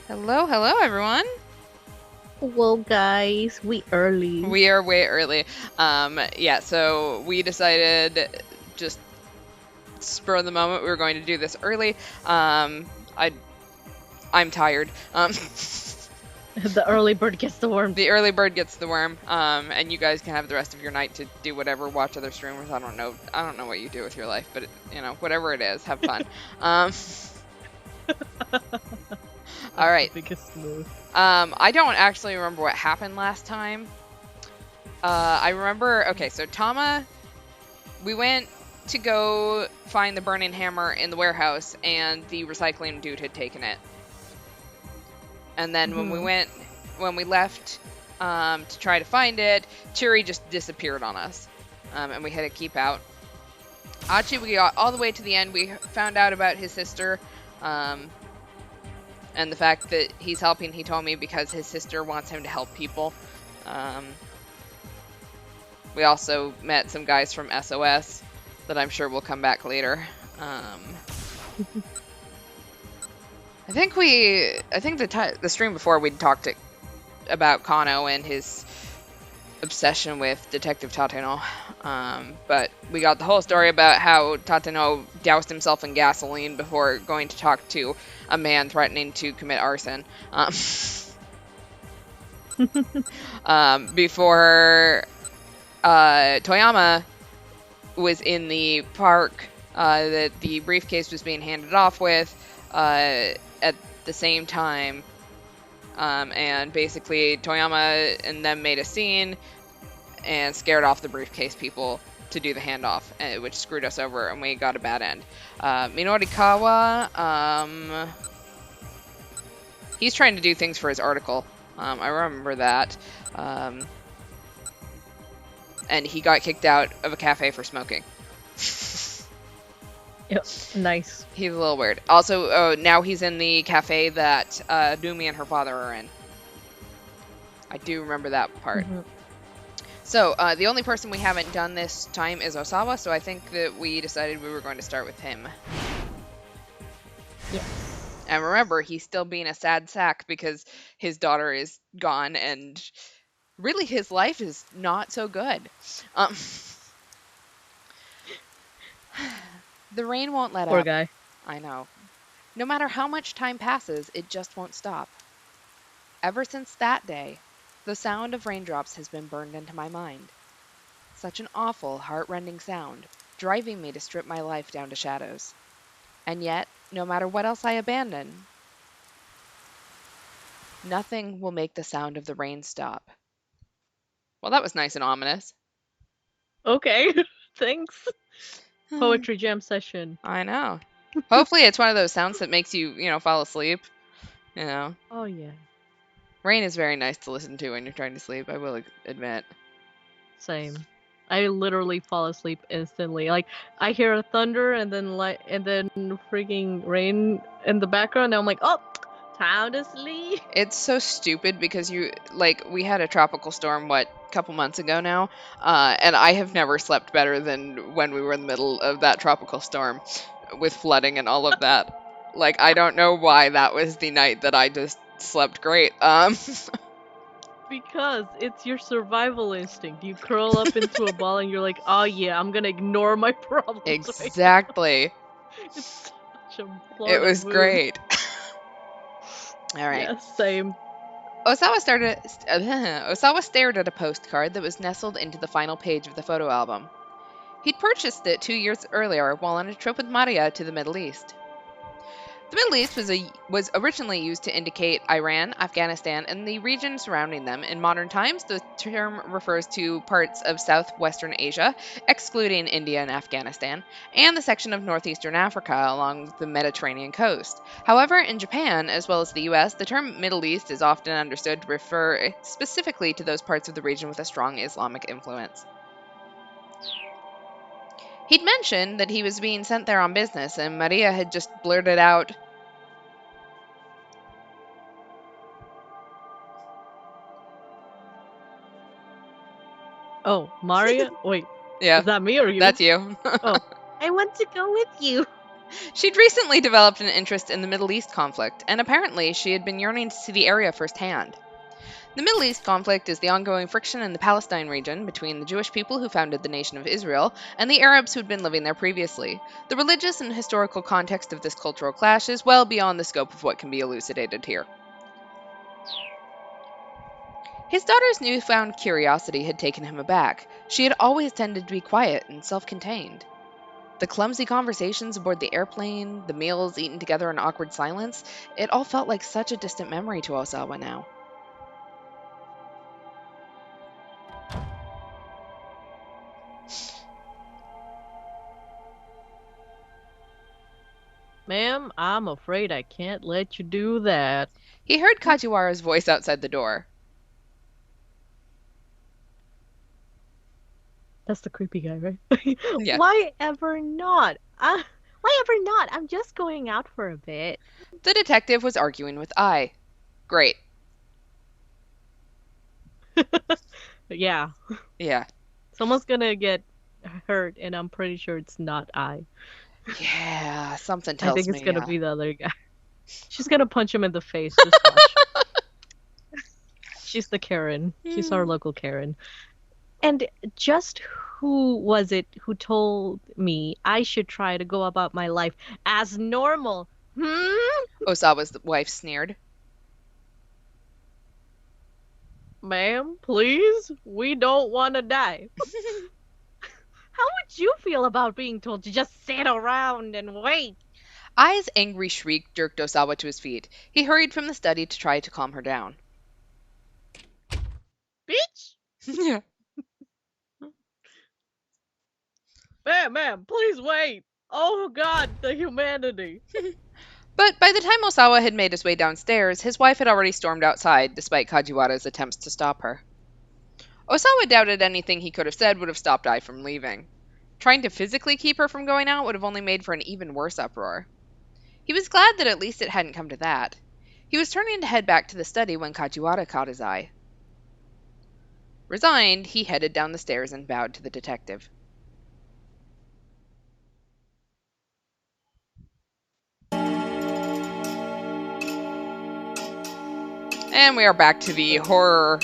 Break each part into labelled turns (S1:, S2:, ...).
S1: Hello, everyone.
S2: Well, guys, we early.
S1: We are way early. Yeah, so we decided just spur of the moment we were going to do this early. I I'm tired.
S2: The early bird gets the worm.
S1: The early bird gets the worm. And you guys can have the rest of your night to do whatever, watch other streamers. I don't know. I don't know what you do with your life, but whatever it is, have fun. All right.
S2: Biggest move.
S1: I don't actually remember what happened last time. I remember. Okay, so Tama, we went to go find the burning hammer in the warehouse, and the recycling dude had taken it. And then when we left to try to find it, Chiri just disappeared on us, and we had to keep out. Achi, we got all the way to the end. We found out about his sister, and the fact that he's helping. He told me because his sister wants him to help people. We also met some guys from SOS that I'm sure will come back later. I think the stream before we'd talked about Kano and his obsession with Detective Tateno. But we got the whole story about how Tateno doused himself in gasoline before going to talk to a man threatening to commit arson. Before Toyama was in the park that the briefcase was being handed off with at the same time. And basically Toyama and them made a scene and scared off the briefcase people to do the handoff, which screwed us over and we got a bad end. Minorikawa, he's trying to do things for his article. I remember that. And he got kicked out of a cafe for smoking.
S2: Yep, nice.
S1: He's a little weird. Also, now he's in the cafe that Doomy and her father are in. I do remember that part. So, the only person we haven't done this time is Osawa, so I think that we decided we were going to start with him.
S2: Yeah.
S1: And remember, he's still being a sad sack because his daughter is gone, and really his life is not so good. The rain won't let up.
S2: Poor guy.
S1: I know. No matter how much time passes, it just won't stop. Ever since that day, the sound of raindrops has been burned into my mind. Such an awful, heart-rending sound, driving me to strip my life down to shadows. And yet, no matter what else I abandon, nothing will make the sound of the rain stop. Well, that was nice and ominous.
S2: Okay, thanks. Poetry jam session.
S1: I know. Hopefully it's one of those sounds that makes you, fall asleep.
S2: Oh, yeah.
S1: Rain is very nice to listen to when you're trying to sleep, I will admit.
S2: Same. I literally fall asleep instantly. Like, I hear a thunder and then freaking rain in the background, and I'm like, oh, time to sleep.
S1: It's so stupid because we had a tropical storm, a couple months ago now, and I have never slept better than when we were in the middle of that tropical storm with flooding and all of that. Like, I don't know why that was the night that I just slept great.
S2: Because it's your survival instinct. You curl up into a ball and you're like, oh yeah, I'm gonna ignore my problems.
S1: Exactly.
S2: Right, it's such a
S1: It was
S2: mood.
S1: great. All right.
S2: Yeah, same.
S1: Osawa stared at a postcard that was nestled into the final page of the photo album. He'd purchased it 2 years earlier while on a trip with Maria to the Middle East. The Middle East was originally used to indicate Iran, Afghanistan, and the region surrounding them. In modern times, the term refers to parts of southwestern Asia, excluding India and Afghanistan, and the section of northeastern Africa along the Mediterranean coast. However, in Japan, as well as the US, the term Middle East is often understood to refer specifically to those parts of the region with a strong Islamic influence. He'd mentioned that he was being sent there on business, and Maria had just blurted out,
S2: Oh, Maria? Wait.
S1: yeah,
S2: Is that me or you?
S1: that's you.
S2: Oh. I want to go with you.
S1: She'd recently developed an interest in the Middle East conflict, and apparently she had been yearning to see the area firsthand. The Middle East conflict is the ongoing friction in the Palestine region between the Jewish people who founded the nation of Israel and the Arabs who'd been living there previously. The religious and historical context of this cultural clash is well beyond the scope of what can be elucidated here. His daughter's newfound curiosity had taken him aback. She had always tended to be quiet and self-contained. The clumsy conversations aboard the airplane, the meals eaten together in awkward silence, it all felt like such a distant memory to Osawa now.
S2: Ma'am, I'm afraid I can't let you do that.
S1: He heard Kajiwara's voice outside the door.
S2: That's the creepy guy, right?
S1: Yeah.
S2: Why ever not? Why ever not? I'm just going out for a bit.
S1: The detective was arguing with I. Great.
S2: Yeah.
S1: Yeah.
S2: Someone's gonna get hurt, and I'm pretty sure it's not I.
S1: Yeah, something tells
S2: I
S1: me.
S2: think it's gonna be the other guy. She's gonna punch him in the face. Just watch. She's the Karen. She's our local Karen. And just who was it who told me I should try to go about my life as normal?
S1: Osawa's wife sneered.
S2: Ma'am, please? We don't want to die. How would you feel about being told to just sit around and wait?
S1: Ai's angry shriek jerked Osawa to his feet. He hurried from the study to try to calm her down.
S2: Bitch!
S1: Yeah.
S2: Ma'am, please wait. Oh God, the humanity.
S1: But by the time Osawa had made his way downstairs, his wife had already stormed outside, despite Kajiwara's attempts to stop her. Osawa doubted anything he could have said would have stopped Ai from leaving. Trying to physically keep her from going out would have only made for an even worse uproar. He was glad that at least it hadn't come to that. He was turning to head back to the study when Kajiwara caught his eye. Resigned, he headed down the stairs and bowed to the detective. And we are back to the horror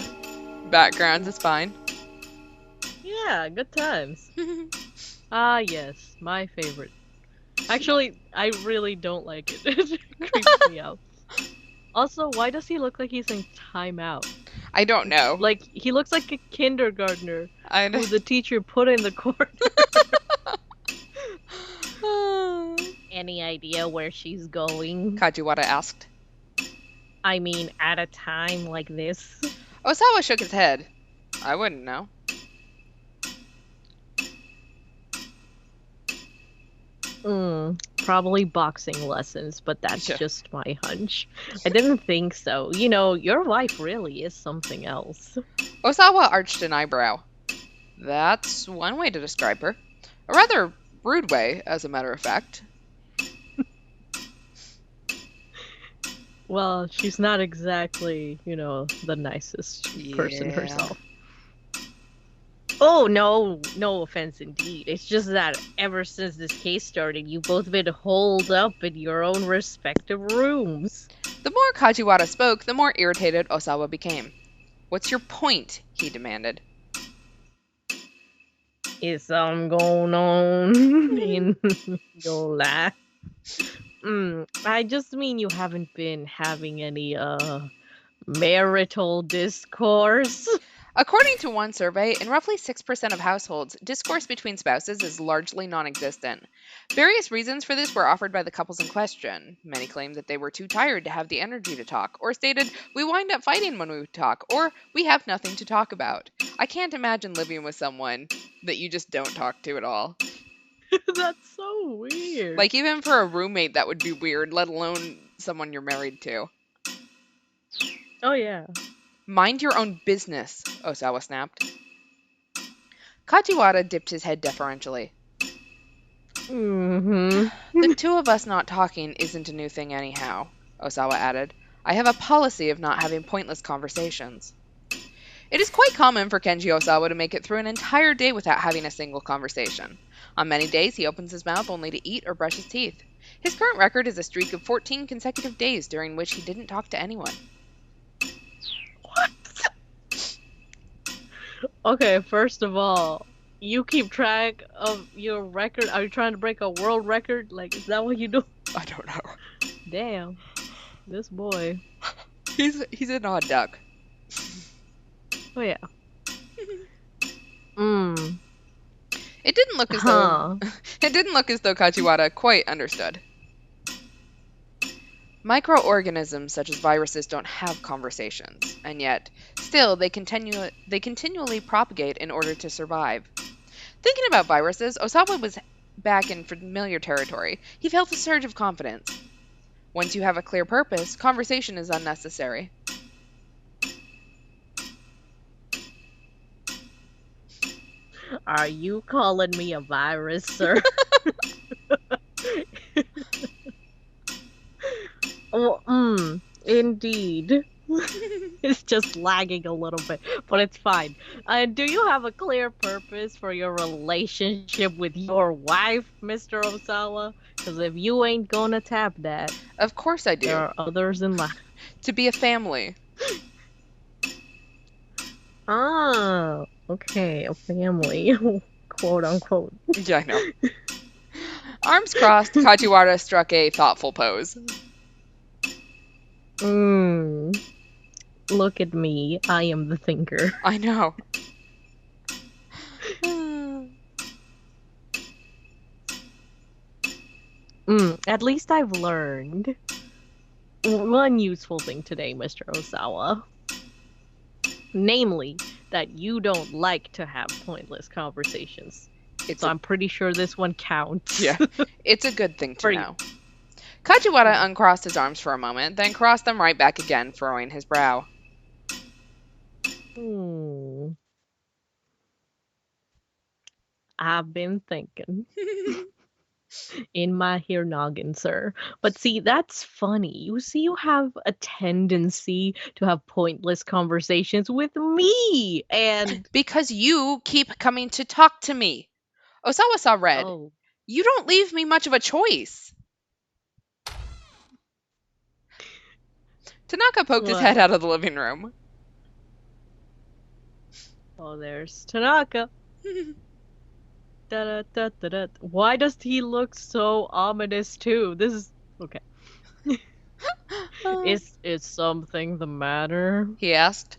S1: backgrounds. It's fine.
S2: Yeah, good times. Ah, yes, my favorite. Actually, I really don't like it. It creeps me out. Also, why does he look like he's in timeout?
S1: I don't know.
S2: Like, he looks like a kindergartner
S1: I know.
S2: who the teacher put in the corner. Any idea where she's going?
S1: Kajiwara asked.
S2: I mean, at a time like this?
S1: Osawa shook his head. I wouldn't know.
S2: Probably boxing lessons, but that's
S1: Yeah.
S2: just my hunch. I didn't think so. You know, your wife really is something else.
S1: Osawa arched an eyebrow. That's one way to describe her. A rather rude way, as a matter of fact.
S2: Well, she's not exactly, you know, the nicest person
S1: Yeah.
S2: herself. Oh, no offense indeed. It's just that ever since this case started, you've both been holed up in your own respective rooms.
S1: The more Kajiwara spoke, the more irritated Osawa became. What's your point? He demanded.
S2: Is something going on in your life? I just mean you haven't been having any, marital discourse.
S1: According to one survey, in roughly 6% of households, discourse between spouses is largely non-existent. Various reasons for this were offered by the couples in question. Many claimed that they were too tired to have the energy to talk, or stated, "We wind up fighting when we talk," or "We have nothing to talk about." I can't imagine living with someone that you just don't talk to at all.
S2: That's so weird.
S1: Like, even for a roommate, that would be weird, let alone someone you're married to.
S2: Oh, yeah.
S1: Mind your own business, Osawa snapped. Kajiwara dipped his head deferentially. The two of us not talking isn't a new thing anyhow, Osawa added. I have a policy of not having pointless conversations. It is quite common for Kenji Osawa to make it through an entire day without having a single conversation. On many days, he opens his mouth only to eat or brush his teeth. His current record is a streak of 14 consecutive days during which he didn't talk to anyone.
S2: What? Okay, first of all, you keep track of your record. Are you trying to break a world record? Like, is that what you do?
S1: I don't know.
S2: Damn, this boy.
S1: He's an odd duck.
S2: Oh yeah. Hmm.
S1: It didn't look as though Kajiwara quite understood. Microorganisms such as viruses don't have conversations, and yet, still, they continually propagate in order to survive. Thinking about viruses, Osawa was back in familiar territory. He felt a surge of confidence. Once you have a clear purpose, conversation is unnecessary.
S2: Are you calling me a virus, sir? Oh, indeed. It's just lagging a little bit, but it's fine. Do you have a clear purpose for your relationship with your wife, Mr. Osawa? Because if you ain't gonna tap that,
S1: Of course I
S2: there
S1: do.
S2: are others in line.
S1: To be a family.
S2: Ah, okay, a family, quote unquote.
S1: Yeah, I know. Arms crossed, Kajiwara struck a thoughtful pose.
S2: Look at me, I am the thinker.
S1: I know.
S2: At least I've learned one useful thing today, Mr. Osawa. Namely, that you don't like to have pointless conversations. So I'm pretty sure this one counts.
S1: Yeah, it's a good thing to
S2: For you.
S1: know. Kajiwara uncrossed his arms for a moment, then crossed them right back again, furrowing his brow.
S2: I've been thinking. In my here noggin, sir. But see, that's funny. You see, you have a tendency to have pointless conversations with me. And
S1: Because you keep coming to talk to me. Osawa saw red.
S2: oh,
S1: You don't leave me much of a choice. Tanaka poked his head out of the living room.
S2: Oh, there's Tanaka. Da-da-da-da-da. Why does he look so ominous too? This is okay. Is something the matter?
S1: He asked.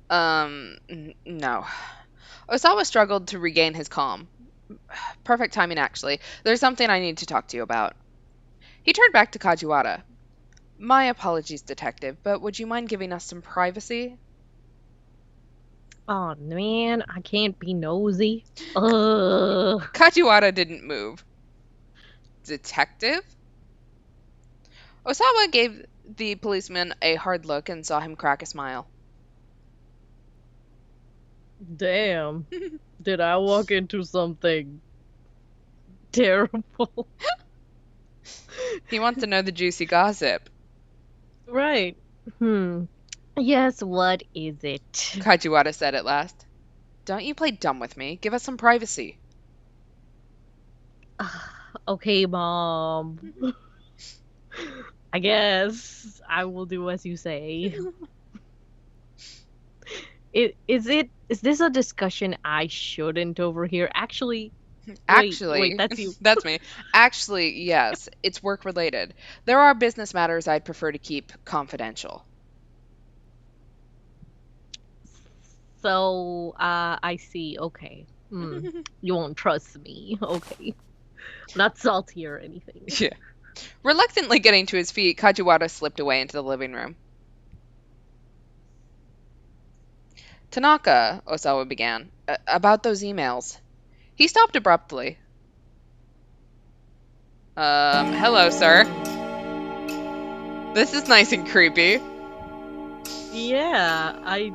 S1: No. Osawa struggled to regain his calm. Perfect timing, actually. There's something I need to talk to you about. He turned back to Kajiwara. My apologies, detective, but would you mind giving us some privacy?
S2: Oh man, I can't be nosy. Ugh.
S1: Kajiwara didn't move. Detective? Osawa gave the policeman a hard look and saw him crack a smile.
S2: Damn. Did I walk into something terrible?
S1: He wants to know the juicy gossip.
S2: Right. Yes, what is it?
S1: Kajiwara said at last. Don't you play dumb with me. Give us some privacy.
S2: Okay, Mom. I guess I will do as you say. Is this a discussion I shouldn't overhear? Actually, wait, that's you.
S1: That's me. Actually, yes, it's work related. There are business matters I'd prefer to keep confidential.
S2: So, I see. Okay. You won't trust me. Okay. I'm not salty or anything.
S1: Yeah. Reluctantly getting to his feet, Kajiwara slipped away into the living room. Tanaka, Osawa began, about those emails. He stopped abruptly. Hello, sir. This is nice and creepy.
S2: Yeah, I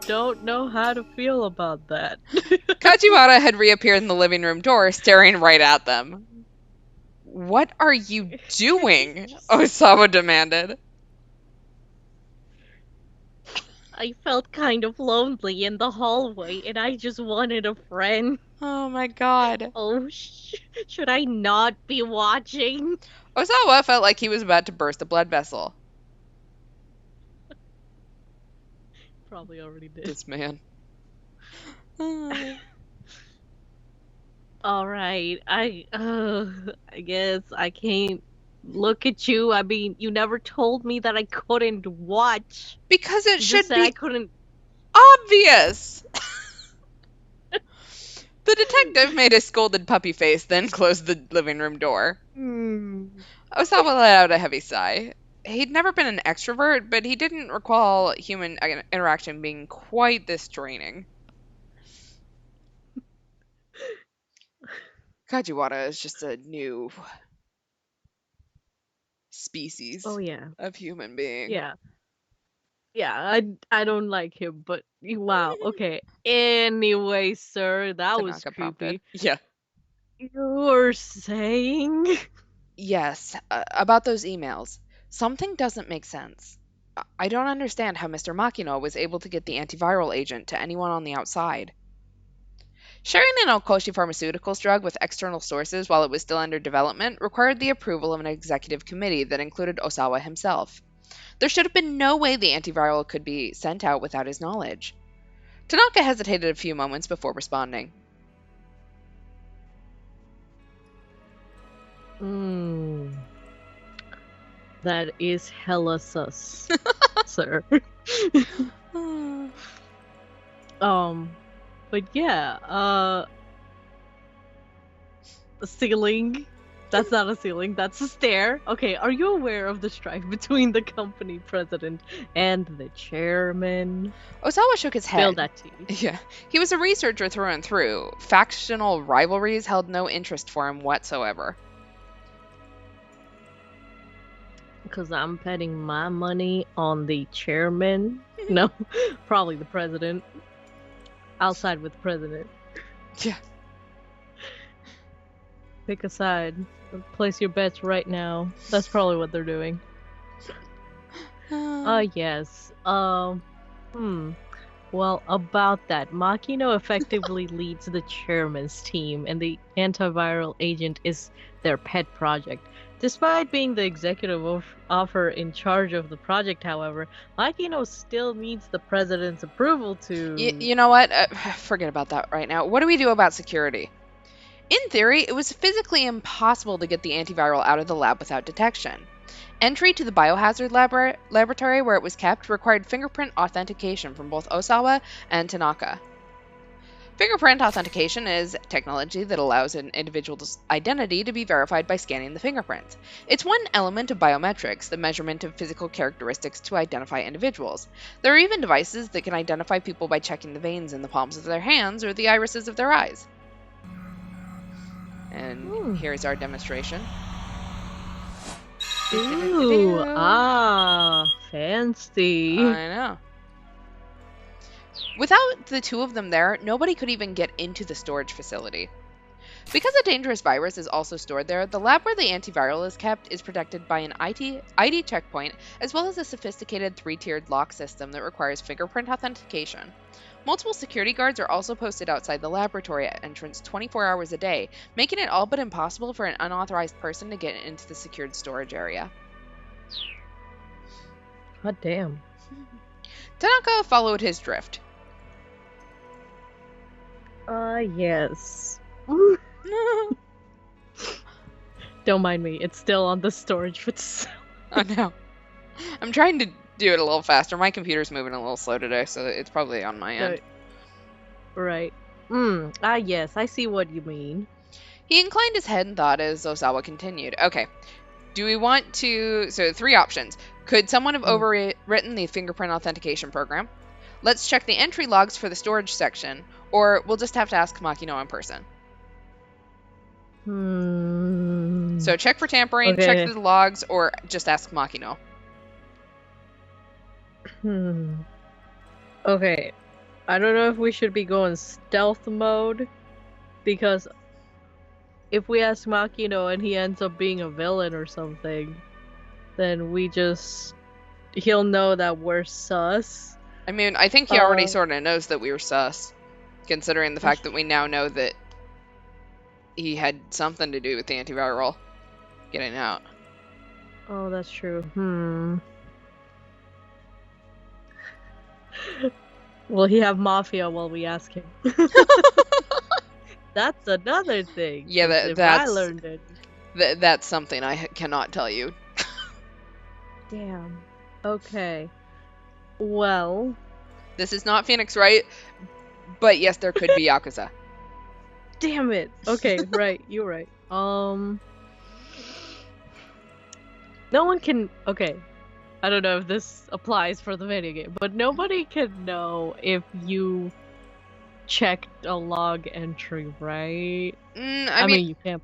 S2: don't know how to feel about that.
S1: Kajiwara had reappeared in the living room door, staring right at them. What are you doing? Osawa demanded.
S2: I felt kind of lonely in the hallway, and I just wanted a friend.
S1: Oh my god.
S2: Oh, should I not be watching?
S1: Osawa felt like he was about to burst a blood vessel.
S2: Probably already did.
S1: This man.
S2: All right, I guess I can't look at you. I mean, you never told me that I couldn't watch.
S1: Because it
S2: You just
S1: should
S2: said I
S1: be
S2: couldn't.
S1: obvious. The detective made a scolded puppy face, then closed the living room door. Osawa let out a heavy sigh. He'd never been an extrovert, but he didn't recall human interaction being quite this draining. Kajiwara is just a new species
S2: Oh yeah,
S1: of human being.
S2: yeah, yeah. I don't like him, but wow. Okay. Anyway, sir, that was
S1: Tanaka prompted.
S2: creepy.
S1: Yeah.
S2: You're saying?
S1: Yes, about those emails. Something doesn't make sense. I don't understand how Mr. Makino was able to get the antiviral agent to anyone on the outside. Sharing an Okoshi Pharmaceuticals drug with external sources while it was still under development required the approval of an executive committee that included Osawa himself. There should have been no way the antiviral could be sent out without his knowledge. Tanaka hesitated a few moments before responding.
S2: Hmm. That is hella sus, sir. um, but yeah, a ceiling. That's not a ceiling, that's a stair. Okay, are you aware of the strife between the company president and the chairman?
S1: Osawa shook his
S2: Spill
S1: head.
S2: that tea.
S1: Yeah, he was a researcher through and through. Factional rivalries held no interest for him whatsoever.
S2: Because I'm betting my money on the chairman. No, probably the president. I'll side with the president.
S1: Yeah.
S2: Pick a side. Place your bets right now. That's probably what they're doing. Yes. Well, about that, Makino effectively leads the chairman's team, and the antiviral agent is their pet project. Despite being the executive offer in charge of the project, however, Makino still needs the president's approval to.
S1: You know what? Forget about that right now. What do we do about security? In theory, it was physically impossible to get the antiviral out of the lab without detection. Entry to the biohazard laboratory where it was kept required fingerprint authentication from both Osawa and Tanaka. Fingerprint authentication is technology that allows an individual's identity to be verified by scanning the fingerprints. It's one element of biometrics, the measurement of physical characteristics to identify individuals. There are even devices that can identify people by checking the veins in the palms of their hands or the irises of their eyes. And here's our demonstration.
S2: Ooh, fancy.
S1: I know. Without the two of them there, nobody could even get into the storage facility. Because a dangerous virus is also stored there, the lab where the antiviral is kept is protected by an ID checkpoint, as well as a sophisticated 3-tiered lock system that requires fingerprint authentication. Multiple security guards are also posted outside the laboratory entrance 24 hours a day, making it all but impossible for an unauthorized person to get into the secured storage area.
S2: God damn.
S1: Tanaka followed his drift.
S2: Yes. Don't mind me, it's still on the storage facility.
S1: Oh no. I'm trying to do it a little faster. My computer's moving a little slow today, so it's probably on my end.
S2: Right. Yes, I see what you mean.
S1: He inclined his head and thought as Osawa continued. Okay, do we want to... So 3 options. Could someone have overwritten the fingerprint authentication program? Let's check the entry logs for the storage section, or we'll just have to ask Makino in person. So check for tampering, check the logs, or just ask Makino.
S2: Okay. I don't know if we should be going stealth mode, because if we ask Makino and he ends up being a villain or something, then he'll know that we're sus.
S1: I mean, I think he already sort of knows that we were sus, considering the fact that we now know that he had something to do with the antiviral getting out.
S2: Oh, that's true. Will he have mafia while we ask him? That's another thing.
S1: Yeah,
S2: 'Cause if I learned it.
S1: that's something I cannot tell you.
S2: Damn. Okay. Well.
S1: This is not Phoenix, right? But yes, there could be Yakuza.
S2: Damn it. Okay, right. You're right. No one can. Okay. I don't know if this applies for the video game, but nobody can know if you checked a log entry, right?
S1: I mean,
S2: you can't.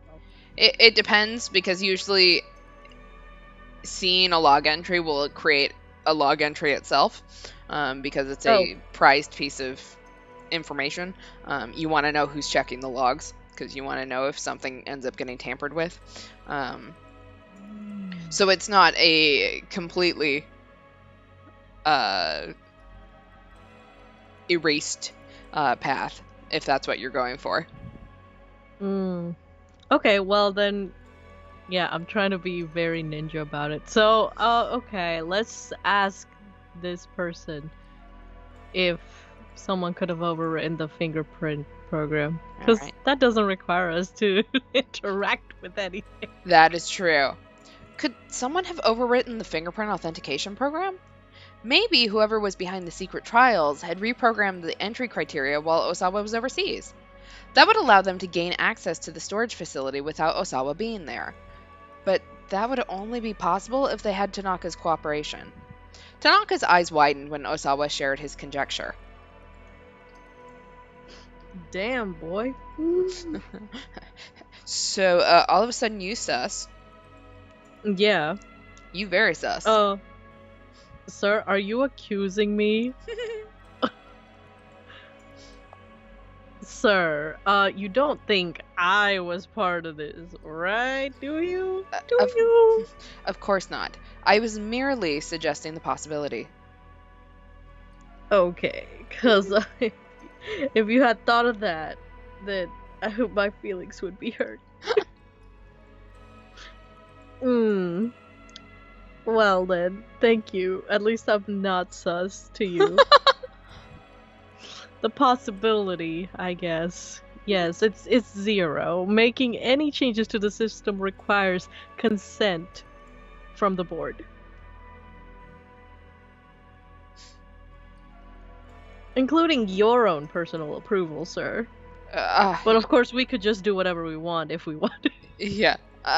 S1: it depends, because usually seeing a log entry will create a log entry itself, because it's a prized piece of information. You want to know who's checking the logs, because you want to know if something ends up getting tampered with. So it's not a completely erased path, if that's what you're going for.
S2: Okay, well then, yeah, I'm trying to be very ninja about it. So, okay, let's ask this person if someone could have overwritten the fingerprint program, because that doesn't require us to interact with anything.
S1: That is true. Could someone have overwritten the fingerprint authentication program? Maybe whoever was behind the secret trials had reprogrammed the entry criteria while Osawa was overseas. That would allow them to gain access to the storage facility without Osawa being there. But that would only be possible if they had Tanaka's cooperation. Tanaka's eyes widened when Osawa shared his conjecture.
S2: Damn, boy.
S1: So, all of a sudden you sus.
S2: Yeah.
S1: You very sus.
S2: Sir, are you accusing me? Sir, you don't think I was part of this, right? Do you? You?
S1: Of course not. I was merely suggesting the possibility.
S2: Okay, because if you had thought of that, then I hope my feelings would be hurt. Well then, thank you. At least I'm not sus to you. The possibility, I guess. Yes, it's 0. Making any changes to the system requires consent from the board. Including your own personal approval, sir. But of course, we could just do whatever we want if we wanted.
S1: Yeah.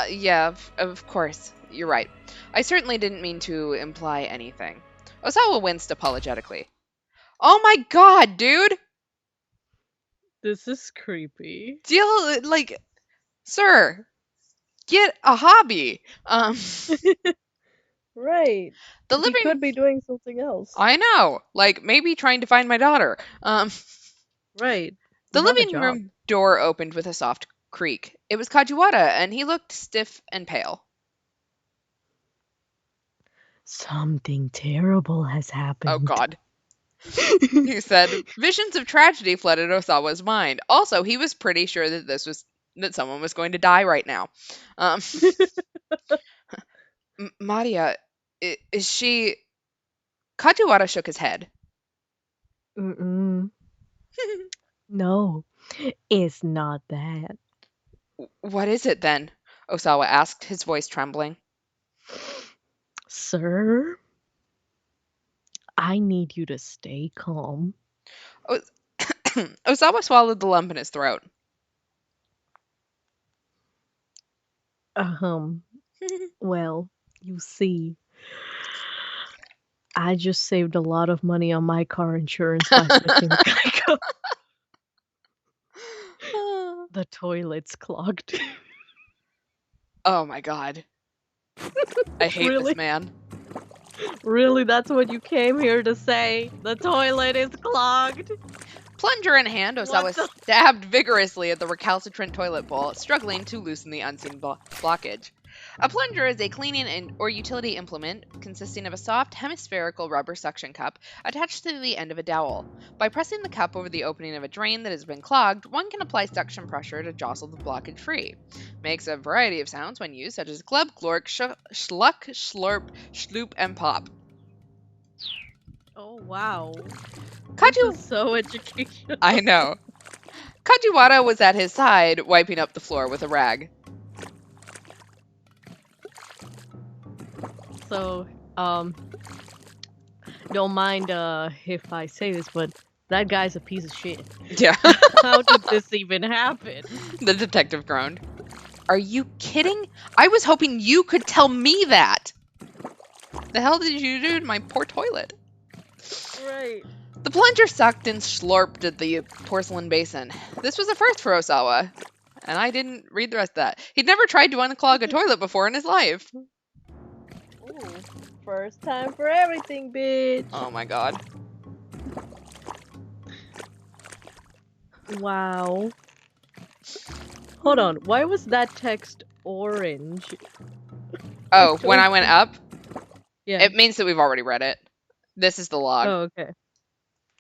S1: Yeah, of course. You're right. I certainly didn't mean to imply anything. Osawa winced apologetically. Oh my god, dude!
S2: This is creepy.
S1: Sir, get a hobby.
S2: Right. He could be doing something else.
S1: I know. Like, maybe trying to find my daughter.
S2: Right.
S1: The living room door opened with a soft creak. It was Kajiwara, and he looked stiff and pale.
S2: Something terrible has happened.
S1: Oh, God. He said. Visions of tragedy flooded Osawa's mind. Also, he was pretty sure that someone was going to die right now. Maria, is she... Kajiwara shook his head.
S2: No, it's not that.
S1: What is it then? Osawa asked, his voice trembling.
S2: Sir, I need you to stay calm.
S1: Osawa swallowed the lump in his throat.
S2: Well, you see, I just saved a lot of money on my car insurance by switching to Geico. The toilet's clogged.
S1: Oh my god. I hate this man.
S2: Really? That's what you came here to say? The toilet is clogged?
S1: Plunger in hand, Osawa stabbed vigorously at the recalcitrant toilet bowl, struggling to loosen the unseen blockage. A plunger is a cleaning or utility implement consisting of a soft hemispherical rubber suction cup attached to the end of a dowel. By pressing the cup over the opening of a drain that has been clogged, one can apply suction pressure to jostle the blockage free. Makes a variety of sounds when used, such as glub, glork, schluck, slurp, schloop, and pop.
S2: Oh, wow. This
S1: Kaju,
S2: is so educational.
S1: I know. Kajiwara was at his side, wiping up the floor with a rag.
S2: So, don't mind if I say this, but that guy's a piece of shit.
S1: Yeah,
S2: How did this even happen?
S1: the detective groaned. Are you kidding? I was hoping you could tell me that. The hell did you do to my poor toilet?
S2: Right.
S1: The plunger sucked and slurped at the porcelain basin. This was a first for Osawa, and I didn't read the rest of that. He'd never tried to unclog a toilet before in his life.
S2: Ooh, first time for everything, bitch.
S1: Oh my god.
S2: Wow. Hold on, why was that text orange?
S1: Oh, when I went up,
S2: Yeah.
S1: it means that we've already read it. This is the log.
S2: Oh, okay.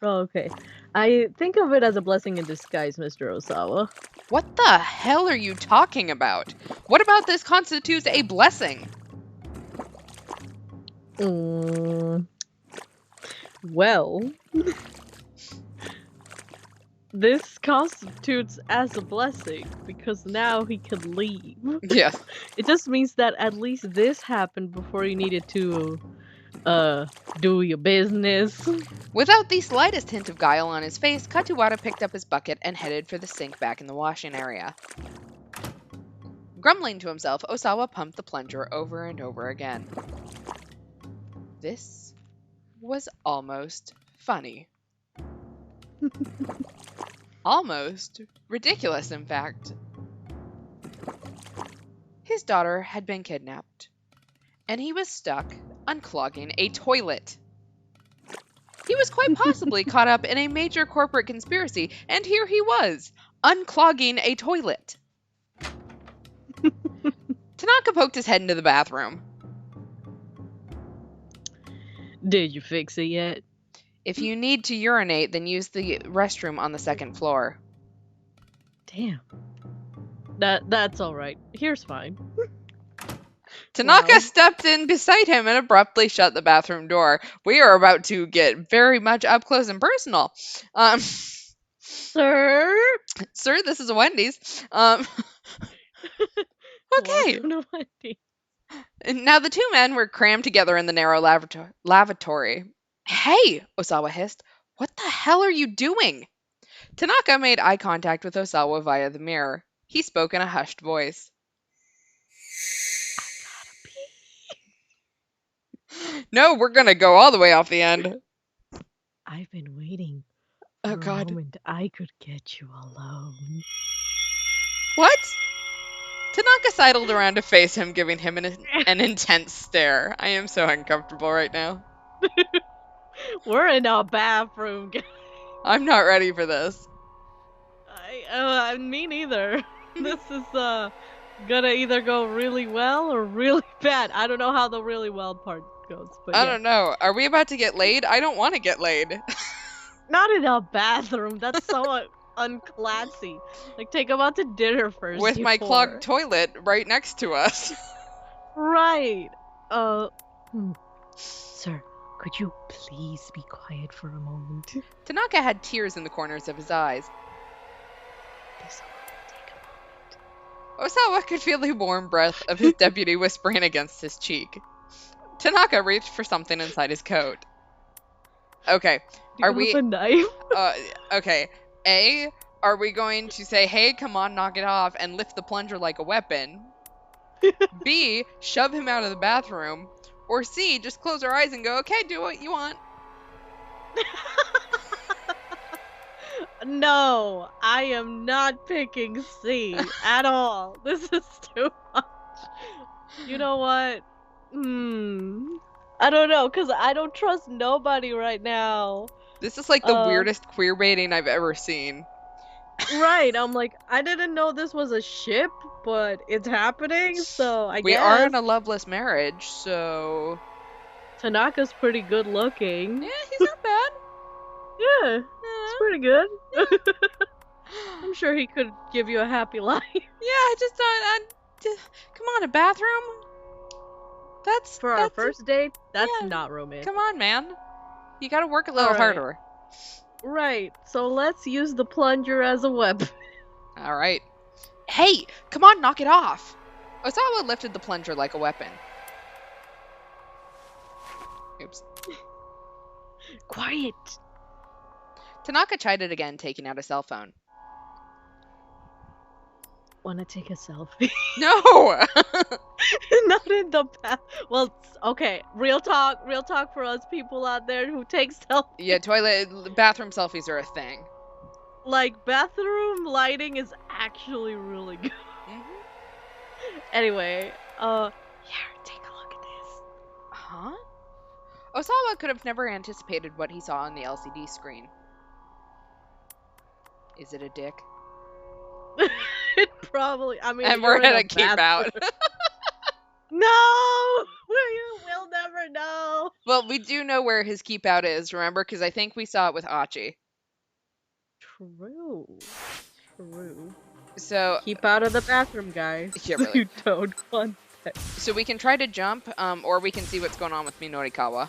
S2: Oh, okay. I think of it as a blessing in disguise, Mr. Osawa.
S1: What the hell are you talking about? What about this constitutes a blessing?
S2: Well, this constitutes as a blessing because now he can leave.
S1: Yes.
S2: It just means that at least this happened before you needed to, do your business.
S1: Without the slightest hint of guile on his face, Katuwara picked up his bucket and headed for the sink back in the washing area. Grumbling to himself, Osawa pumped the plunger over and over again. This was almost funny. Almost ridiculous, in fact. His daughter had been kidnapped, and he was stuck unclogging a toilet. He was quite possibly caught up in a major corporate conspiracy, and here he was, unclogging a toilet. Tanaka poked his head into the bathroom.
S2: Did you fix it yet?
S1: If you need to urinate, then use the restroom on the second floor.
S2: Damn. That's alright. Here's fine.
S1: Tanaka
S2: Wow.
S1: stepped in beside him and abruptly shut the bathroom door. We are about to get very much up close and personal.
S2: Sir?
S1: Sir, this is a Wendy's. Okay.
S2: Welcome to Wendy.
S1: Now the two men were crammed together in the narrow lavatory. Hey, Osawa hissed. What the hell are you doing? Tanaka made eye contact with Osawa via the mirror. He spoke in a hushed voice. No, we're gonna go all the way off the end.
S2: I've been waiting
S1: Oh,
S2: for a
S1: God.
S2: moment I could get you alone.
S1: What? Tanaka sidled around to face him, giving him an intense stare. I am so uncomfortable right now.
S2: We're in a bathroom.
S1: I'm not ready for this.
S2: Me neither. This is gonna either go really well or really bad. I don't know how the really well part goes, but
S1: I
S2: yeah.
S1: don't know. Are we about to get laid? I don't want to get laid.
S2: Not in a bathroom. That's so unclassy. Like, take them out to dinner first.
S1: With my
S2: before.
S1: clogged toilet right next to us.
S2: Right. Sir, could you please be quiet for a moment?
S1: Tanaka had tears in the corners of his eyes.
S2: This will take a moment.
S1: Osawa could feel the warm breath of his deputy whispering against his cheek. Tanaka reached for something inside his coat. Okay,
S2: Do you have a knife?
S1: Okay. A, are we going to say, hey, come on, knock it off, and lift the plunger like a weapon? B, shove him out of the bathroom? Or C, just close our eyes and go, okay, do what you want.
S2: No, I am not picking C at all. This is too much. You know what? I don't know, because I don't trust nobody right now.
S1: This is like the weirdest queer baiting I've ever seen.
S2: Right, I'm like, I didn't know this was a ship, but it's happening, so I
S1: We are
S2: guess.
S1: in a loveless marriage, so
S2: Tanaka's pretty good looking.
S1: yeah, he's not bad.
S2: Yeah, it's
S1: Uh,
S2: pretty good. I'm sure he could give you a happy life.
S1: yeah, come on, a bathroom.
S2: For our
S1: That's
S2: first date, that's
S1: yeah.
S2: not romantic.
S1: Come on, man. You gotta work a little
S2: Alright,
S1: harder.
S2: right, so let's use the plunger as a weapon.
S1: All right. Hey, come on, knock it off. Osawa lifted the plunger like a weapon. Oops.
S2: Quiet.
S1: Tanaka chided again, taking out a cell phone.
S2: Wanna take a selfie?
S1: No!
S2: Not in the bath. Well, okay, real talk for us people out there who take selfies.
S1: Yeah, bathroom selfies are a thing.
S2: Like, bathroom lighting is actually really good. Anyway, here, take a look at this.
S1: Huh? Osawa could have never anticipated what he saw on the LCD screen. Is it a dick?
S2: It probably, I mean,
S1: And we're
S2: you're in
S1: gonna
S2: a
S1: keep out.
S2: bathroom. No! You will never know.
S1: Well, we do know where his keep out is, remember? Because I think we saw it with Achi.
S2: True.
S1: So
S2: Keep out of the bathroom, guys.
S1: Yeah, really.
S2: You don't want that.
S1: So we can try to jump, or we can see what's going on with Minorikawa.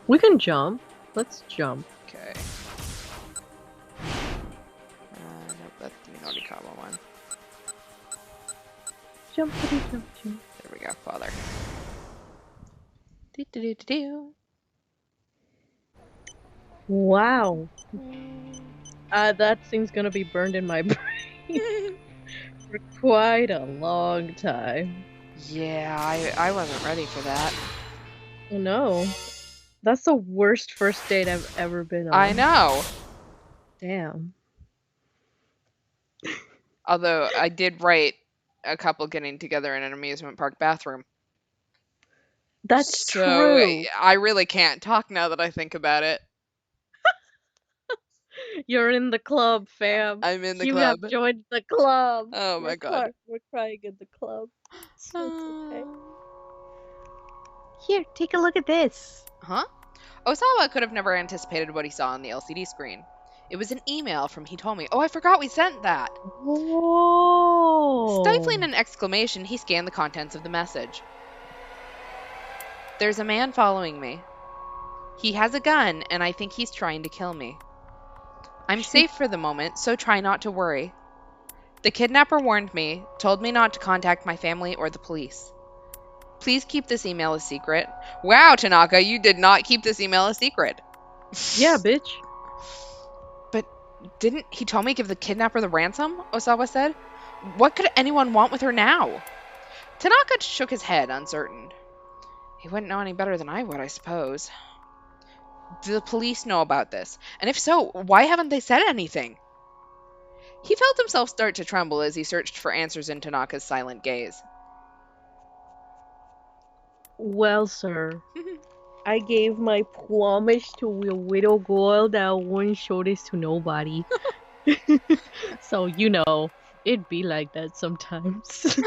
S2: We can jump. Let's jump.
S1: Okay. Nope, that's the Minorikawa one.
S2: Jump.
S1: There we go, father. Do-do-do-do-do.
S2: Wow. That thing's gonna be burned in my brain for quite a long time.
S1: Yeah, I wasn't ready for that.
S2: No. That's the worst first date I've ever been on.
S1: I know.
S2: Damn.
S1: Although I did write a couple getting together in an amusement park bathroom.
S2: That's
S1: So
S2: true.
S1: I really can't talk now that I think about it.
S2: You're in the club, fam.
S1: I'm in the
S2: You
S1: club.
S2: have joined the club.
S1: Oh my god.
S2: We're crying in the club. So it's okay.
S1: Uh,
S2: Here, take a look at this.
S1: Huh? Osawa could have never anticipated what he saw on the LCD screen. It was an email from Hitomi. Oh, I forgot we sent that.
S2: Whoa.
S1: Stifling an exclamation, he scanned the contents of the message. There's a man following me. He has a gun, and I think he's trying to kill me. I'm safe for the moment, so try not to worry. The kidnapper warned me, told me not to contact my family or the police. Please keep this email a secret. Wow, Tanaka, you did not keep this email a secret.
S2: Yeah, bitch.
S1: But didn't Hitomi give the kidnapper the ransom? Osawa said. What could anyone want with her now? Tanaka shook his head, uncertain. He wouldn't know any better than I would, I suppose. Do the police know about this? And if so, why haven't they said anything? He felt himself start to tremble as he searched for answers in Tanaka's silent gaze.
S2: Well, sir, I gave my promise to a widow girl that I wouldn't show this to nobody. So, you know, it'd be like that sometimes.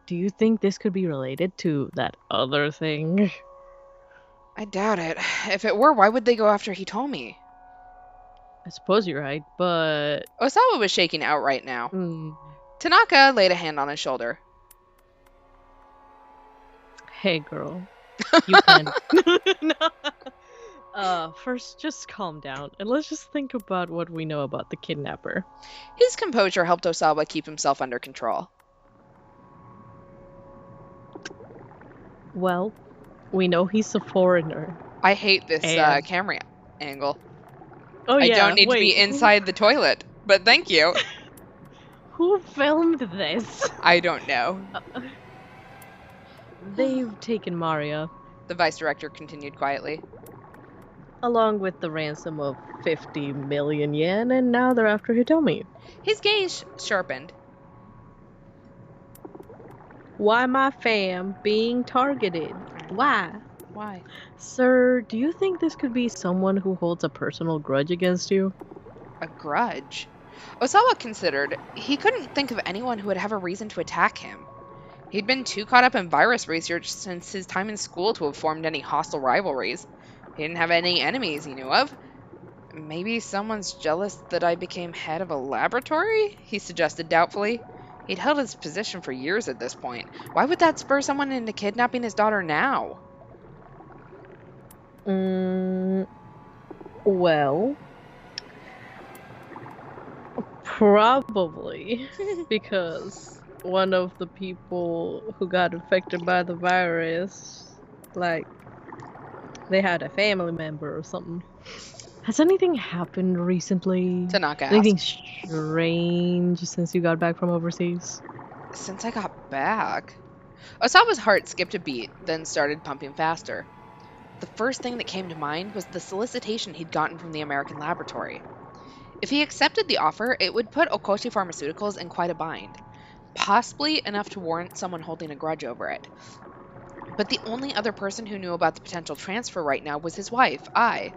S2: Do you think this could be related to that other thing?
S1: I doubt it. If it were, why would they go after Hitomi?
S2: I suppose you're right, but...
S1: Osawa was shaking outright now. Tanaka laid a hand on his shoulder.
S2: Hey, girl. You can... First, just calm down, and let's just think about what we know about the kidnapper.
S1: His composure helped Osawa keep himself under control.
S2: Well, we know he's a foreigner.
S1: I hate this camera angle.
S2: Oh, yeah,
S1: I don't need to be inside the toilet, but thank you.
S2: Who filmed this?
S1: I don't know.
S2: They've taken Maria.
S1: The vice director continued quietly.
S2: Along with the ransom of 50 million yen, and now they're after Hitomi.
S1: His gaze sharpened.
S2: Why my fam being targeted? Why?
S1: Why?
S2: Sir, do you think this could be someone who holds a personal grudge against you?
S1: A grudge? Osawa considered. He couldn't think of anyone who would have a reason to attack him. He'd been too caught up in virus research since his time in school to have formed any hostile rivalries. He didn't have any enemies he knew of. Maybe someone's jealous that I became head of a laboratory? He suggested doubtfully. He'd held his position for years at this point. Why would that spur someone into kidnapping his daughter now?
S2: Well, probably because one of the people who got infected by the virus, like, they had a family member or something. Has anything happened recently?
S1: Tanaka
S2: Anything
S1: asked.
S2: strange since you got back from overseas?
S1: Since I got back? Osawa's heart skipped a beat, then started pumping faster. The first thing that came to mind was the solicitation he'd gotten from the American laboratory. If he accepted the offer, it would put Okoshi Pharmaceuticals in quite a bind, possibly enough to warrant someone holding a grudge over it. But the only other person who knew about the potential transfer right now was his wife, I.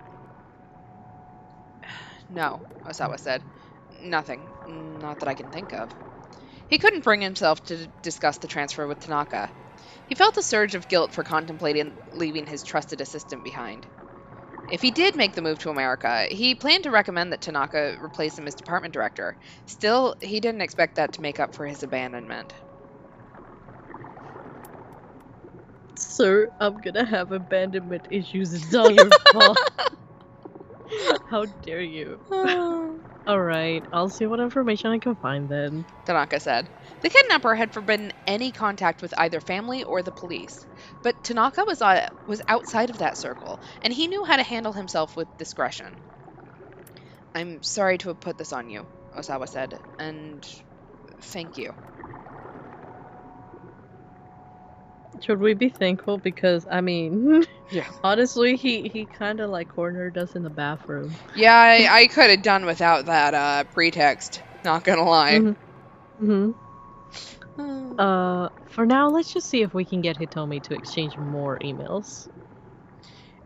S1: No, Osawa said. Nothing. Not that I can think of. He couldn't bring himself to discuss the transfer with Tanaka. He felt a surge of guilt for contemplating leaving his trusted assistant behind. If he did make the move to America, he planned to recommend that Tanaka replace him as department director. Still, he didn't expect that to make up for his abandonment.
S2: Sir, I'm gonna have abandonment issues. It's all your fault. How dare you? Alright, I'll see what information I can find then.
S1: Tanaka said. The kidnapper had forbidden any contact with either family or the police. But Tanaka was outside of that circle, and he knew how to handle himself with discretion. I'm sorry to have put this on you, Osawa said, and thank you.
S2: Should we be thankful? Because, I mean,
S1: Yeah.
S2: honestly, he kind of like cornered us in the bathroom.
S1: Yeah, I could have done without that pretext, not gonna lie.
S2: For now, let's just see if we can get Hitomi to exchange more emails.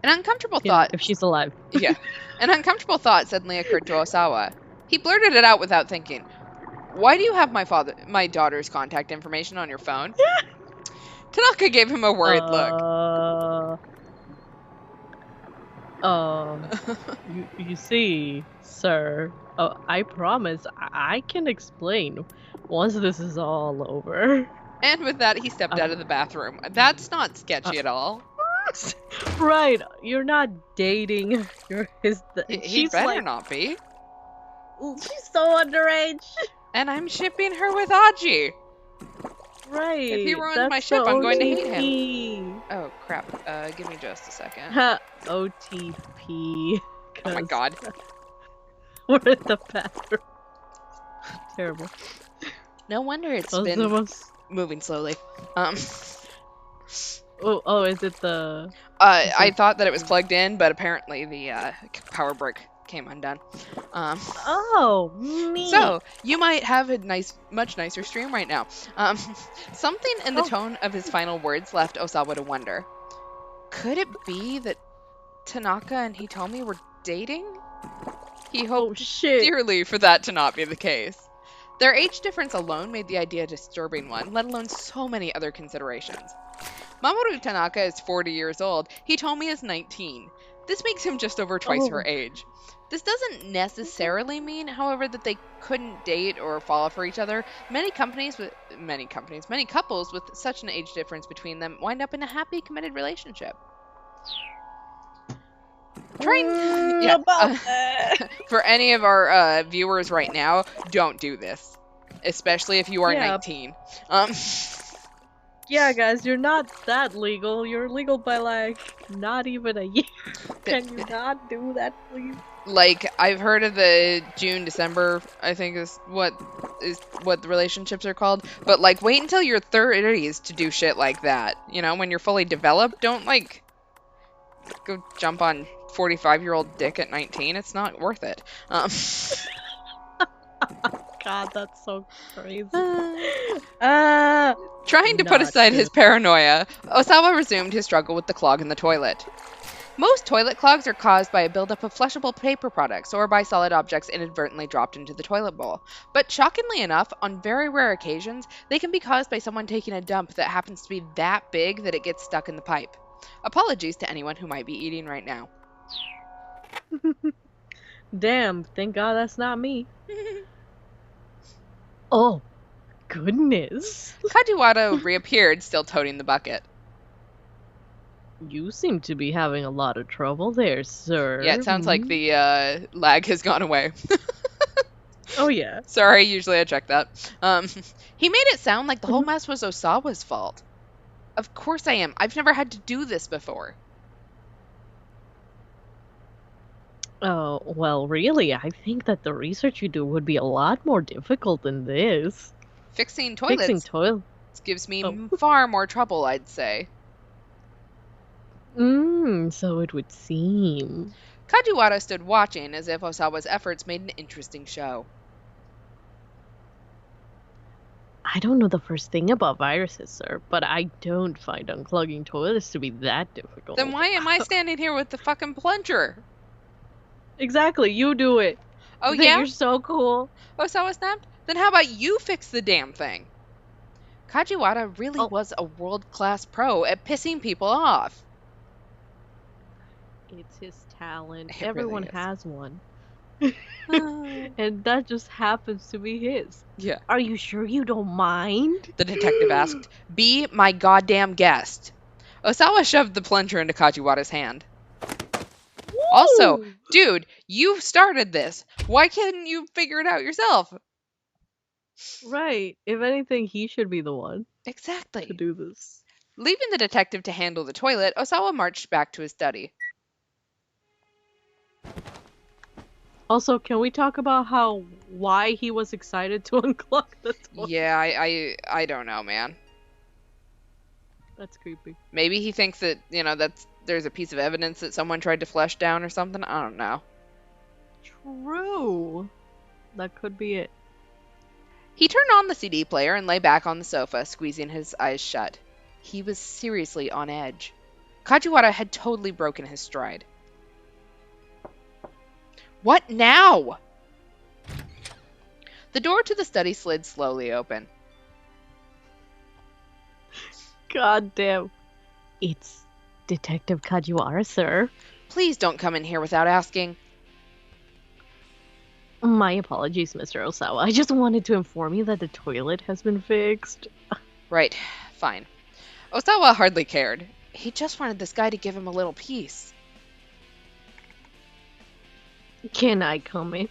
S1: An uncomfortable thought.
S2: If she's alive.
S1: Yeah. An uncomfortable thought suddenly occurred to Osawa. He blurted it out without thinking. Why do you have my daughter's contact information on your phone? Tanaka gave him a worried look.
S2: You see, sir, I promise I can explain once this is all over.
S1: And with that, he stepped out of the bathroom. That's not sketchy at all.
S2: Right, you're not dating.
S1: He better not be.
S2: She's so underage.
S1: And I'm shipping her with Aji.
S2: Right.
S1: If he ruins my ship, I'm going to hate him. Oh, crap. Give me just a second.
S2: OTP.
S1: Oh my god.
S2: We're in the bathroom. Terrible.
S1: No wonder it's been moving slowly.
S2: Oh, is it the...
S1: I thought that it was plugged in, but apparently the power brick came undone.
S2: Oh, me.
S1: So, you might have a much nicer stream right now. Something in the tone of his final words left Osawa to wonder. Could it be that Tanaka and Hitomi were dating? He hoped dearly for that to not be the case. Their age difference alone made the idea a disturbing one, let alone so many other considerations. Mamoru Tanaka is 40 years old. Hitomi is 19. This makes him just over twice her age. This doesn't necessarily mean, however, that they couldn't date or fall for each other. Many couples with such an age difference between them wind up in a happy, committed relationship. For any of our viewers right now, don't do this, especially if you are 19.
S2: Yeah, guys, you're not that legal. You're legal by, like, not even a year. Can you not do that, please?
S1: Like, I've heard of the June, December, I think is what the relationships are called. But, like, wait until your 30s to do shit like that. You know, when you're fully developed, don't, like, go jump on 45-year-old dick at 19. It's not worth it.
S2: God, that's so crazy.
S1: Trying to put
S2: Not
S1: aside his
S2: good.
S1: paranoia, Osawa resumed his struggle with the clog in the toilet. Most toilet clogs are caused by a buildup of flushable paper products or by solid objects inadvertently dropped into the toilet bowl. But shockingly enough, on very rare occasions, they can be caused by someone taking a dump that happens to be that big that it gets stuck in the pipe. Apologies to anyone who might be eating right now.
S2: Damn, thank God that's not me. Oh, goodness.
S1: Kajiwara reappeared, still toting the bucket.
S2: You seem to be having a lot of trouble there, sir.
S1: Yeah, it sounds like the lag has gone away.
S2: Oh, yeah.
S1: Sorry, usually I check that. He made it sound like the whole
S2: Mhm.
S1: mess was Osawa's fault. Of course I am. I've never had to do this before.
S2: Oh, well, really, I think that the research you do would be a lot more difficult than this.
S1: Fixing
S2: Fixing
S1: toilets
S2: toilet.
S1: gives me
S2: Oh.
S1: far more trouble, I'd say.
S2: So it would seem.
S1: Kajiwara stood watching as if Osawa's efforts made an interesting show.
S2: I don't know the first thing about viruses, sir, but I don't find unclogging toilets to be that difficult.
S1: Then why am I standing here with the fucking plunger?
S2: Exactly, you do it.
S1: Oh,
S2: You think
S1: yeah?
S2: you're so cool.
S1: Osawa snapped. Then how about you fix the damn thing? Kajiwara really
S2: Oh.
S1: was a world-class pro at pissing people off.
S2: It's his talent.
S1: It really
S2: Everyone
S1: is.
S2: has one. And that just happens to be his.
S1: Yeah.
S2: Are you sure you don't mind?
S1: The detective asked. Be my goddamn guest. Osawa shoved the plunger into Kajiwara's hand. Also,
S2: Woo!
S1: dude, you started this. Why couldn't you figure it out yourself?
S2: Right. If anything, he should be the one to
S1: Exactly.
S2: do this.
S1: Leaving the detective to handle the toilet, Osawa marched back to his study.
S2: Also, can we talk about why he was excited to unclog the toilet?
S1: Yeah, I don't know, man.
S2: That's creepy.
S1: Maybe he thinks that, there's a piece of evidence that someone tried to flush down or something. I don't know.
S2: True. That could be it.
S1: He turned on the CD player and lay back on the sofa, squeezing his eyes shut. He was seriously on edge. Kajiwara had totally broken his stride. What now? The door to the study slid slowly open.
S2: God damn. It's Detective Kajiwara, sir.
S1: Please don't come in here without asking.
S2: My apologies, Mr. Osawa. I just wanted to inform you that the toilet has been fixed.
S1: Right, fine. Osawa hardly cared. He just wanted this guy to give him a little peace.
S2: Can I come in?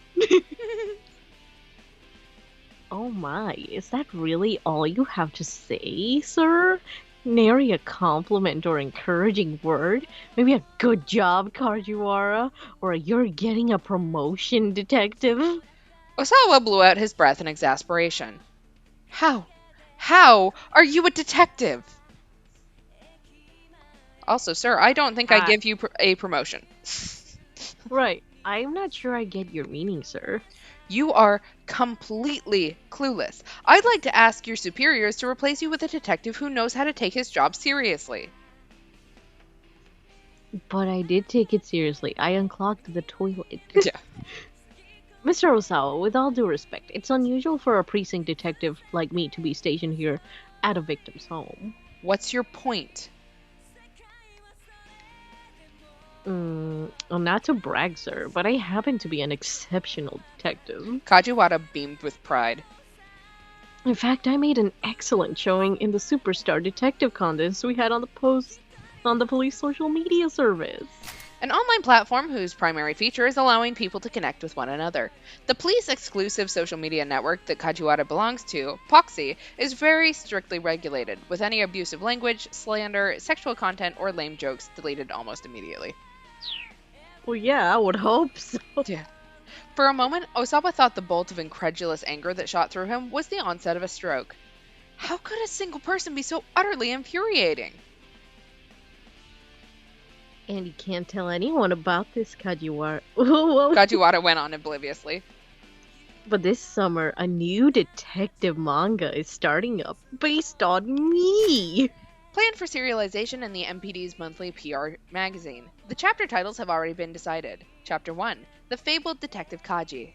S2: Oh my, is that really all you have to say, sir? Nary a compliment or encouraging word? Maybe a good job, Kajiwara? Or a you're getting a promotion, detective?
S1: Osawa blew out his breath in exasperation. How? How are you a detective? Also, sir, I don't think I give you a promotion.
S2: Right. I'm not sure I get your meaning, sir.
S1: You are completely clueless. I'd like to ask your superiors to replace you with a detective who knows how to take his job seriously.
S2: But I did take it seriously. I unclogged the toilet.
S1: Yeah.
S2: Mr. Osawa, with all due respect, it's unusual for a precinct detective like me to be stationed here at a victim's home.
S1: What's your point?
S2: Not to brag, sir, but I happen to be an exceptional detective.
S1: Kajiwara beamed with pride.
S2: In fact, I made an excellent showing in the Superstar Detective contest we had on the police social media service.
S1: An online platform whose primary feature is allowing people to connect with one another. The police-exclusive social media network that Kajiwara belongs to, Poxy, is very strictly regulated, with any abusive language, slander, sexual content, or lame jokes deleted almost immediately.
S2: Well, yeah, I would hope so.
S1: Yeah. For a moment, Osawa thought the bolt of incredulous anger that shot through him was the onset of a stroke. How could a single person be so utterly infuriating?
S2: And you can't tell anyone about this, Kajiwara.
S1: Kajiwara went on obliviously.
S2: But this summer, a new detective manga is starting up based on me.
S1: Planned for serialization in the MPD's monthly PR magazine. The chapter titles have already been decided. Chapter 1, The Fabled Detective Kaji.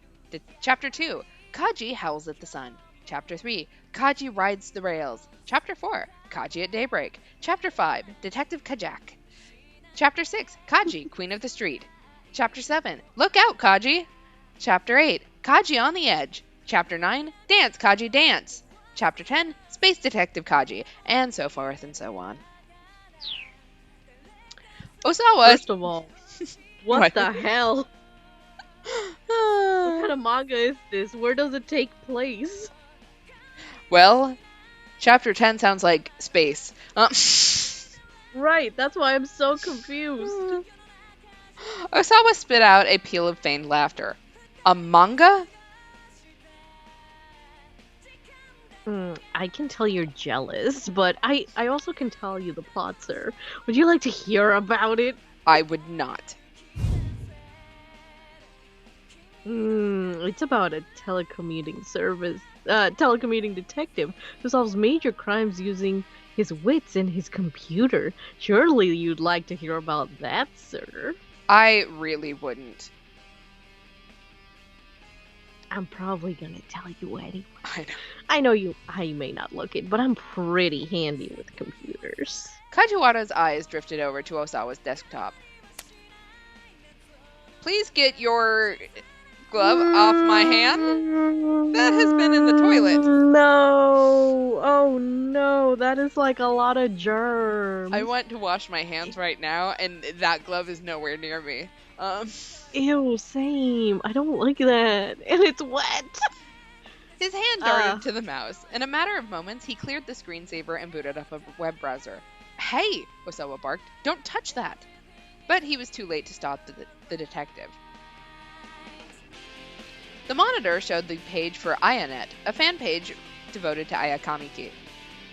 S1: Chapter 2, Kaji Howls at the Sun. Chapter 3, Kaji Rides the Rails. Chapter 4, Kaji at Daybreak. Chapter 5, Detective Kajak. Chapter 6, Kaji, Queen of the Street. Chapter 7, Look Out, Kaji. Chapter 8, Kaji on the Edge. Chapter 9, Dance, Kaji, Dance. Chapter 10, Space Detective Kaji, and so forth and so on. Osawa.
S2: First of all, what the hell? What kind of manga is this? Where does it take place?
S1: Well, Chapter 10 sounds like space.
S2: Right, that's why I'm so confused.
S1: Osawa spit out a peal of feigned laughter. A manga?
S2: I can tell you're jealous, but I also can tell you the plot, sir. Would you like to hear about it?
S1: I would not.
S2: It's about a telecommuting detective who solves major crimes using his wits and his computer. Surely you'd like to hear about that, sir.
S1: I really wouldn't.
S2: I'm probably gonna tell you anyway.
S1: I know.
S2: I may not look it, but I'm pretty handy with computers.
S1: Kajiwara's eyes drifted over to Osawa's desktop. Please get your glove off my hand. That has been in the toilet.
S2: No. Oh no, that is like a lot of germs.
S1: I want to wash my hands right now, and that glove is nowhere near me.
S2: Ew, same. I don't like that. And it's wet.
S1: His hand darted to the mouse. In a matter of moments, he cleared the screensaver and booted up a web browser. Hey, Osawa barked. Don't touch that. But he was too late to stop the detective. The monitor showed the page for Ayanet, a fan page devoted to Aya Kamiki.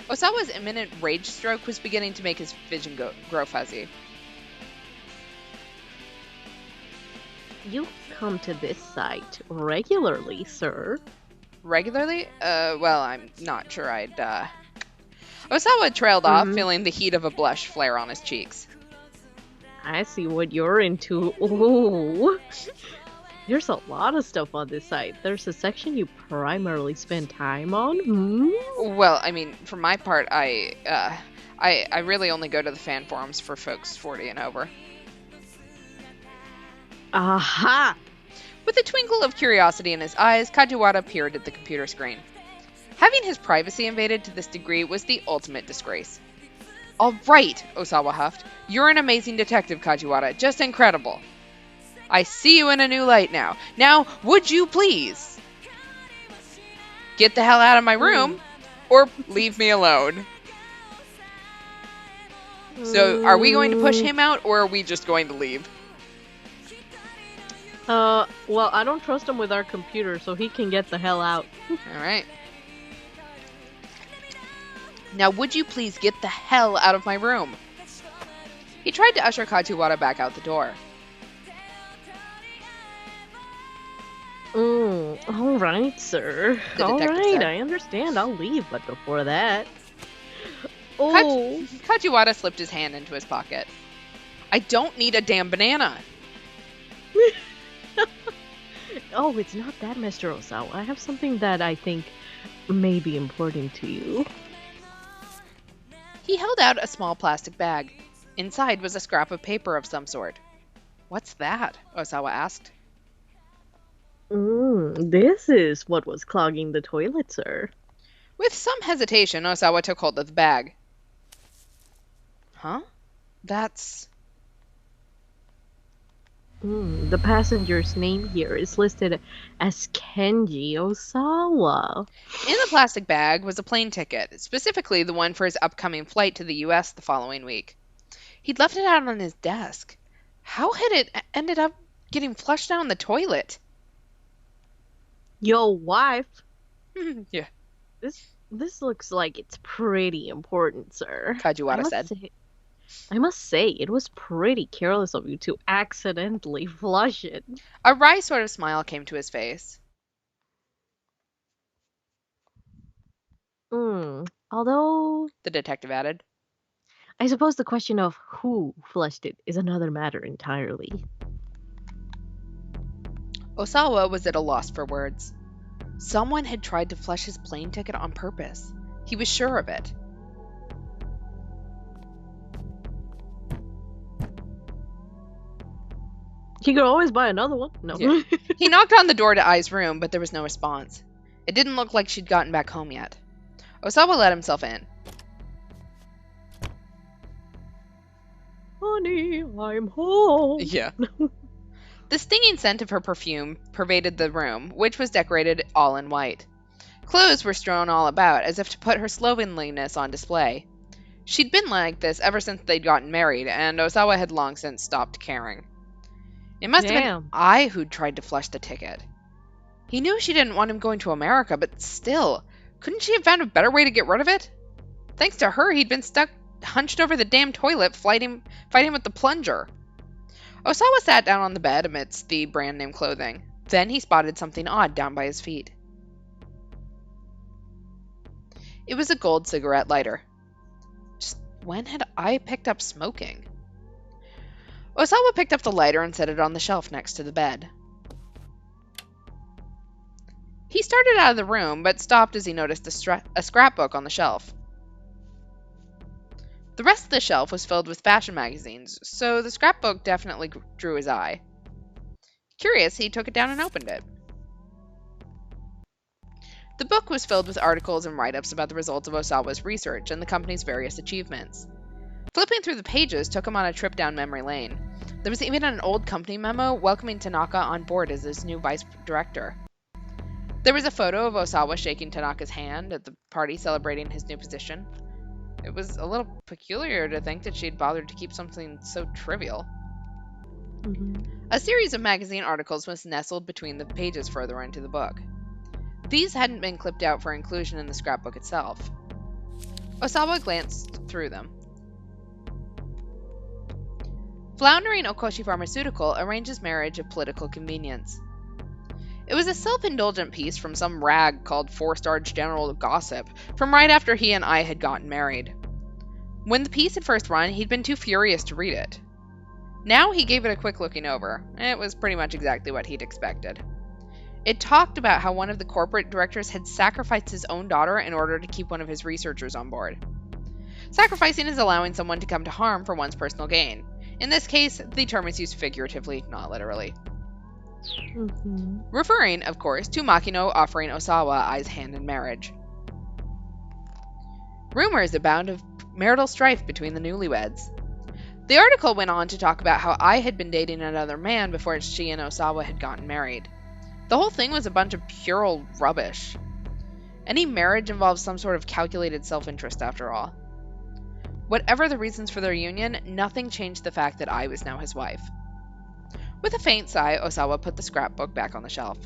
S1: Osawa's imminent rage stroke was beginning to make his vision grow fuzzy.
S2: You come to this site regularly, sir.
S1: Regularly? Well, I'm not sure I'd, Osawa trailed off, feeling the heat of a blush flare on his cheeks.
S2: I see what you're into. Ooh. There's a lot of stuff on this site. There's a section you primarily spend time on.
S1: Well, I mean, for my part, I really only go to the fan forums for folks 40 and over.
S2: Aha!
S1: With a twinkle of curiosity in his eyes, Kajiwara peered at the computer screen. Having his privacy invaded to this degree was the ultimate disgrace. All right, Osawa huffed. You're an amazing detective, Kajiwara. Just incredible. I see you in a new light now. Now, would you please get the hell out of my room or leave me alone? So, are we going to push him out or are we just going to leave?
S2: Well, I don't trust him with our computer, so he can get the hell out.
S1: Alright. Now, would you please get the hell out of my room? He tried to usher Kajiwara back out the door.
S2: Alright, sir. Alright, I understand. I'll leave, but before that... Oh!
S1: Kajiwara slipped his hand into his pocket. I don't need a damn banana!
S2: Oh, it's not that, Mr. Osawa. I have something that I think may be important to you.
S1: He held out a small plastic bag. Inside was a scrap of paper of some sort. What's that? Osawa asked.
S2: This is what was clogging the toilet, sir.
S1: With some hesitation, Osawa took hold of the bag. Huh? That's...
S2: The passenger's name here is listed as Kenji Osawa.
S1: In the plastic bag was a plane ticket, specifically the one for his upcoming flight to the U.S. the following week. He'd left it out on his desk. How had it ended up getting flushed down the toilet?
S2: Yo, wife.
S1: Yeah.
S2: This looks like it's pretty important, sir.
S1: Kajiwara said.
S2: I must say, it was pretty careless of you to accidentally flush it.
S1: A wry sort of smile came to his face.
S2: Although,
S1: the detective added.
S2: I suppose the question of who flushed it is another matter entirely.
S1: Osawa was at a loss for words. Someone had tried to flush his plane ticket on purpose. He was sure of it.
S2: He could always buy another one.
S1: Yeah.
S2: No.
S1: He knocked on the door to Ai's room, but there was no response. It didn't look like she'd gotten back home yet. Osawa let himself in.
S2: Honey, I'm home.
S1: Yeah. The stinging scent of her perfume pervaded the room, which was decorated all in white. Clothes were strewn all about, as if to put her slovenliness on display. She'd been like this ever since they'd gotten married, and Osawa had long since stopped caring. It must have been
S2: Damn.
S1: I who'd tried to flush the ticket. He knew she didn't want him going to America, but still, couldn't she have found a better way to get rid of it? Thanks to her, he'd been stuck hunched over the damn toilet fighting with the plunger. Osawa sat down on the bed amidst the brand name clothing. Then he spotted something odd down by his feet. It was a gold cigarette lighter. Just when had I picked up smoking? Osawa picked up the lighter and set it on the shelf next to the bed. He started out of the room, but stopped as he noticed a scrapbook on the shelf. The rest of the shelf was filled with fashion magazines, so the scrapbook definitely drew his eye. Curious, he took it down and opened it. The book was filled with articles and write-ups about the results of Osawa's research and the company's various achievements. Flipping through the pages took him on a trip down memory lane. There was even an old company memo welcoming Tanaka on board as his new vice director. There was a photo of Osawa shaking Tanaka's hand at the party celebrating his new position. It was a little peculiar to think that she'd bothered to keep something so trivial. A series of magazine articles was nestled between the pages further into the book. These hadn't been clipped out for inclusion in the scrapbook itself. Osawa glanced through them. Floundering Okoshi Pharmaceutical arranges marriage of political convenience. It was a self-indulgent piece from some rag called 4-Star General Gossip from right after he and I had gotten married. When the piece had first run, he'd been too furious to read it. Now he gave it a quick looking over. It was pretty much exactly what he'd expected. It talked about how one of the corporate directors had sacrificed his own daughter in order to keep one of his researchers on board. Sacrificing is allowing someone to come to harm for one's personal gain. In this case, the term is used figuratively, not literally. Referring, of course, to Makino offering Osawa Ai's hand in marriage. Rumors abound of marital strife between the newlyweds. The article went on to talk about how Ai had been dating another man before she and Osawa had gotten married. The whole thing was a bunch of puerile rubbish. Any marriage involves some sort of calculated self-interest, after all. Whatever the reasons for their union, nothing changed the fact that I was now his wife. With a faint sigh, Osawa put the scrapbook back on the shelf.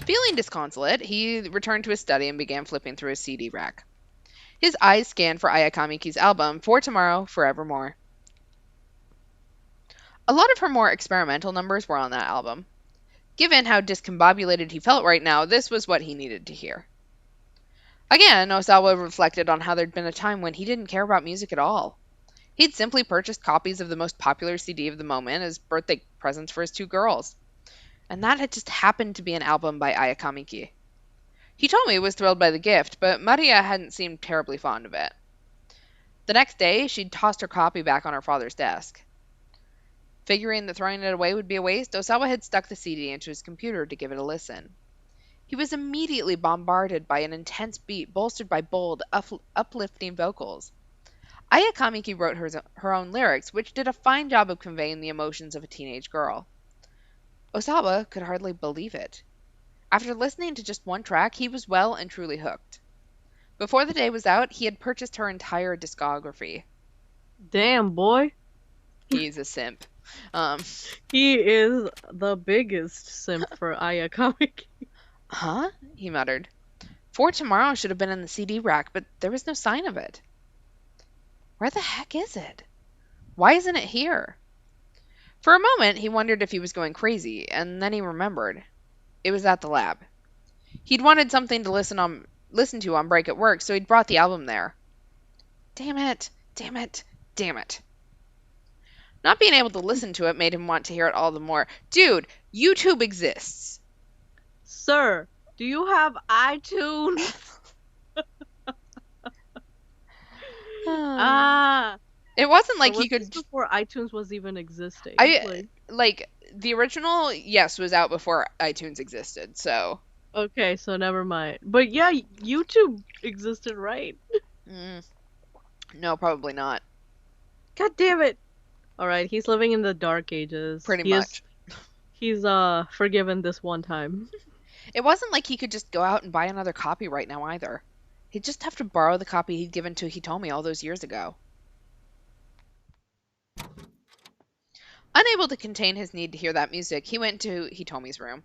S1: Feeling disconsolate, he returned to his study and began flipping through his CD rack. His eyes scanned for Ayakamiki's album, For Tomorrow, Forevermore. A lot of her more experimental numbers were on that album. Given how discombobulated he felt right now, this was what he needed to hear. Again, Osawa reflected on how there'd been a time when he didn't care about music at all. He'd simply purchased copies of the most popular CD of the moment as birthday presents for his 2 girls. And that had just happened to be an album by Ayakamiki. He told me he was thrilled by the gift, but Maria hadn't seemed terribly fond of it. The next day, she'd tossed her copy back on her father's desk. Figuring that throwing it away would be a waste, Osawa had stuck the CD into his computer to give it a listen. He was immediately bombarded by an intense beat bolstered by bold, uplifting vocals. Ayakamiki wrote her own lyrics, which did a fine job of conveying the emotions of a teenage girl. Osawa could hardly believe it. After listening to just one track, he was well and truly hooked. Before the day was out, he had purchased her entire discography.
S2: Damn, boy.
S1: He's a simp.
S2: He is the biggest simp for Ayakamiki.
S1: Huh? He muttered. For Tomorrow should have been in the CD rack, but there was no sign of it. Where the heck is it? Why isn't it here? For a moment, he wondered if he was going crazy, and then he remembered. It was at the lab. He'd wanted something to listen to on break at work, so he'd brought the album there. Damn it. Damn it. Damn it. Not being able to listen to it made him want to hear it all the more. Dude, YouTube exists.
S2: Sir, do you have iTunes? Ah,
S1: It wasn't
S2: or
S1: like
S2: was
S1: he
S2: this
S1: could.
S2: before iTunes was even existing?
S1: I like the original. Yes, was out before iTunes existed. So
S2: Okay, so never mind. But yeah, YouTube existed, right?
S1: mm, no, probably not.
S2: God damn it! All right, he's living in the dark ages.
S1: Pretty much.
S2: He's forgiven this one time.
S1: It wasn't like he could just go out and buy another copy right now either. He'd just have to borrow the copy he'd given to Hitomi all those years ago. Unable to contain his need to hear that music, he went to Hitomi's room.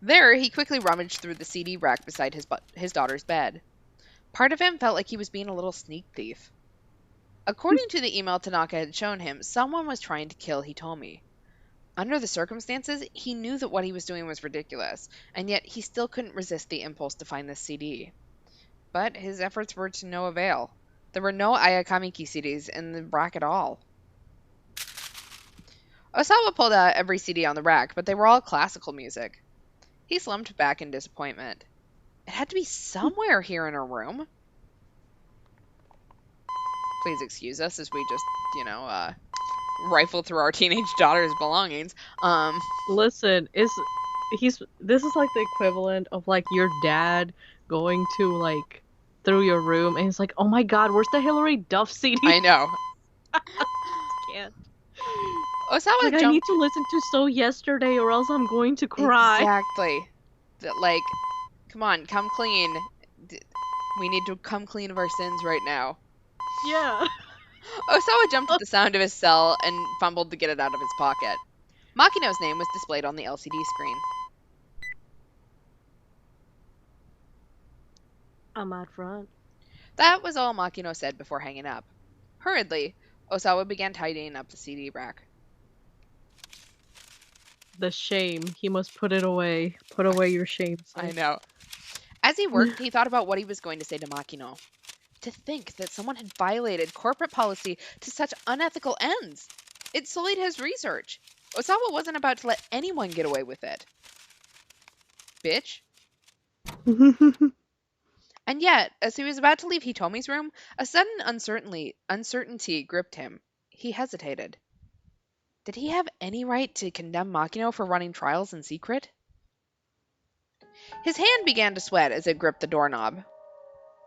S1: There, he quickly rummaged through the CD rack beside his daughter's bed. Part of him felt like he was being a little sneak thief. According to the email Tanaka had shown him, someone was trying to kill Hitomi. Under the circumstances, he knew that what he was doing was ridiculous, and yet he still couldn't resist the impulse to find this CD. But his efforts were to no avail. There were no Ayakamiki CDs in the rack at all. Osawa pulled out every CD on the rack, but they were all classical music. He slumped back in disappointment. It had to be somewhere here in her room. Please excuse us as we just, rifle through our teenage daughter's belongings.
S2: Listen, this is like the equivalent of like your dad going to like through your room and he's like, "Oh my God, where's the Hillary Duff CD?"
S1: I know.
S2: Can't.
S1: Osawa
S2: Like,
S1: jumped.
S2: I need to listen to So Yesterday or else I'm going to cry.
S1: Exactly. Like, come on, come clean. We need to come clean of our sins right now.
S2: Yeah.
S1: Osawa jumped at the sound of his cell and fumbled to get it out of his pocket. Makino's name was displayed on the LCD screen.
S2: I'm out front.
S1: That was all Makino said before hanging up. Hurriedly, Osawa began tidying up the CD rack.
S2: The shame. He must put it away. Put away your shame, sir.
S1: I know. As he worked, he thought about what he was going to say to Makino. To think that someone had violated corporate policy to such unethical ends. It sullied his research. Osawa wasn't about to let anyone get away with it. Bitch. And yet, as he was about to leave Hitomi's room, a sudden uncertainty gripped him. He hesitated. Did he have any right to condemn Makino for running trials in secret? His hand began to sweat as it gripped the doorknob.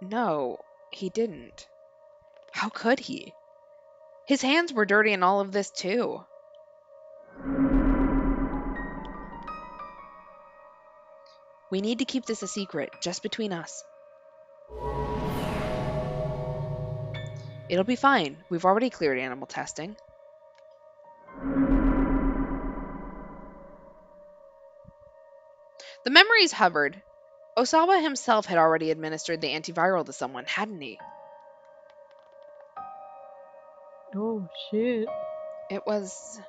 S1: No, he didn't. How could he? His hands were dirty in all of this, too. We need to keep this a secret, just between us. It'll be fine. We've already cleared animal testing. The memories hovered. Osawa himself had already administered the antiviral to someone, hadn't he?
S2: Oh, shit.
S1: It was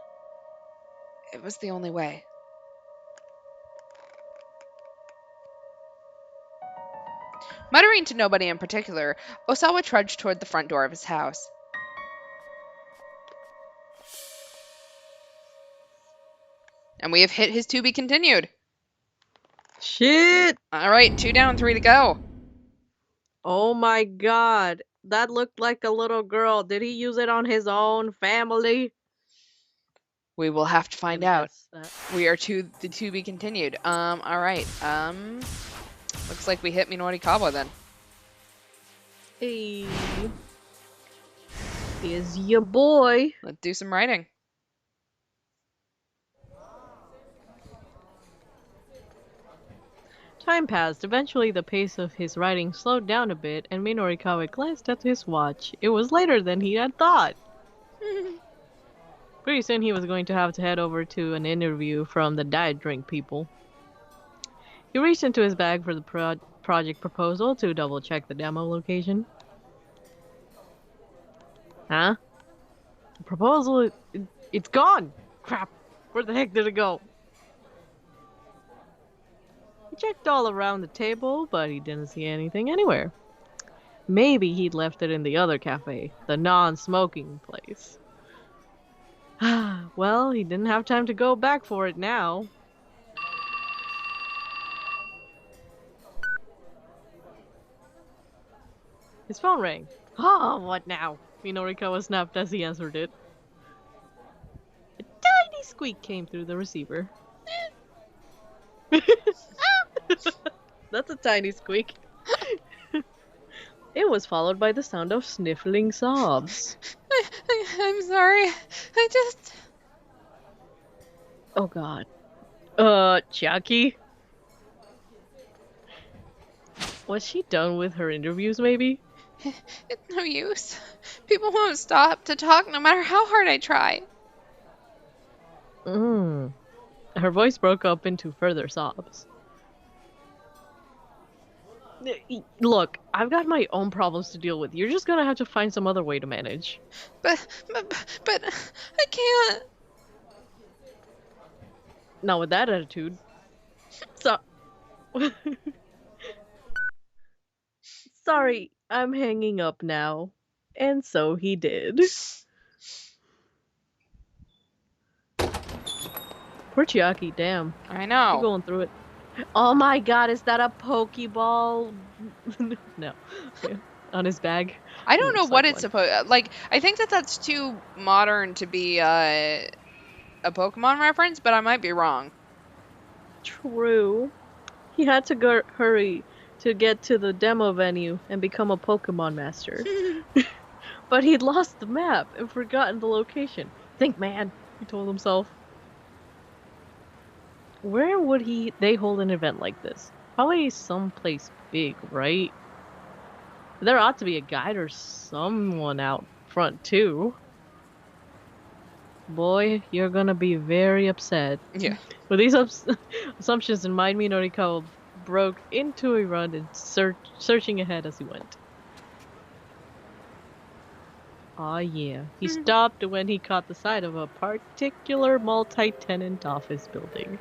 S1: the only way. Muttering to nobody in particular, Osawa trudged toward the front door of his house. And we have hit his to be continued.
S2: Shit!
S1: Alright, 2 down, 3 to go.
S2: Oh my God. That looked like a little girl. Did he use it on his own family?
S1: We will have to find out.
S2: That.
S1: We are to be continued. Alright. Looks like we hit Minori Kawa then.
S2: Hey. Is your boy.
S1: Let's do some writing.
S2: Time passed. Eventually, the pace of his writing slowed down a bit, and Minorikawa glanced at his watch. It was later than he had thought. Pretty soon, he was going to have to head over to an interview from the diet drink people. He reached into his bag for the project proposal to double-check the demo location. Huh? The proposal, it's gone! Crap! Where the heck did it go? He checked all around the table, but he didn't see anything anywhere. Maybe he'd left it in the other cafe, the non-smoking place. Well, he didn't have time to go back for it now. His phone rang. Oh, what now? Minorikawa snapped as he answered it. A tiny squeak came through the receiver. That's a tiny squeak. It was followed by the sound of sniffling sobs.
S1: I'm sorry. I just...
S2: Oh god. Chucky? Was she done with her interviews, maybe?
S1: It's no use. People won't stop to talk no matter how hard I try.
S2: Her voice broke up into further sobs. Look, I've got my own problems to deal with. You're just gonna have to find some other way to manage.
S1: But I can't.
S2: Not with that attitude. So... Sorry, I'm hanging up now. And so he did. Poor Chiaki, damn.
S1: I know.
S2: Keep going through it. Oh my god, is that a Pokeball? No. Yeah. On his bag.
S1: I don't know
S2: Looks
S1: what
S2: like
S1: it's
S2: one.
S1: supposed... Like, I think that's too modern to be a Pokemon reference, but I might be wrong.
S2: True. He had to go hurry to get to the demo venue and become a Pokemon master. But he'd lost the map and forgotten the location. Think, man, he told himself. Where would they hold an event like this? Probably someplace big, right? There ought to be a guide or someone out front, too. Boy, you're gonna be very upset.
S1: Yeah.
S2: With these assumptions in mind, Minorikawa broke into a run and searching ahead as he went. Aw yeah. He stopped when he caught the sight of a particular multi-tenant office building.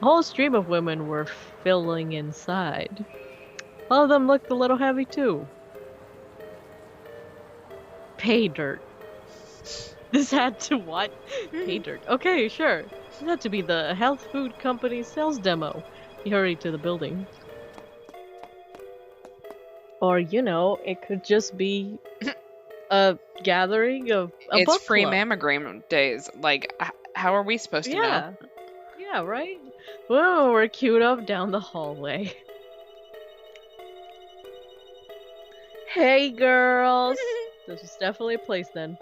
S2: A whole stream of women were filling inside. All of them looked a little heavy too. Pay dirt. This had to what? Pay dirt. Okay, sure. This had to be the health food company's sales demo. He hurried to the building. Or, you know, it could just be a gathering of a
S1: It's
S2: book
S1: free
S2: club.
S1: mammogram days. Like, how are we supposed to know?
S2: Yeah, right? Well, we're queued up down the hallway. Hey, girls! This was definitely a place then.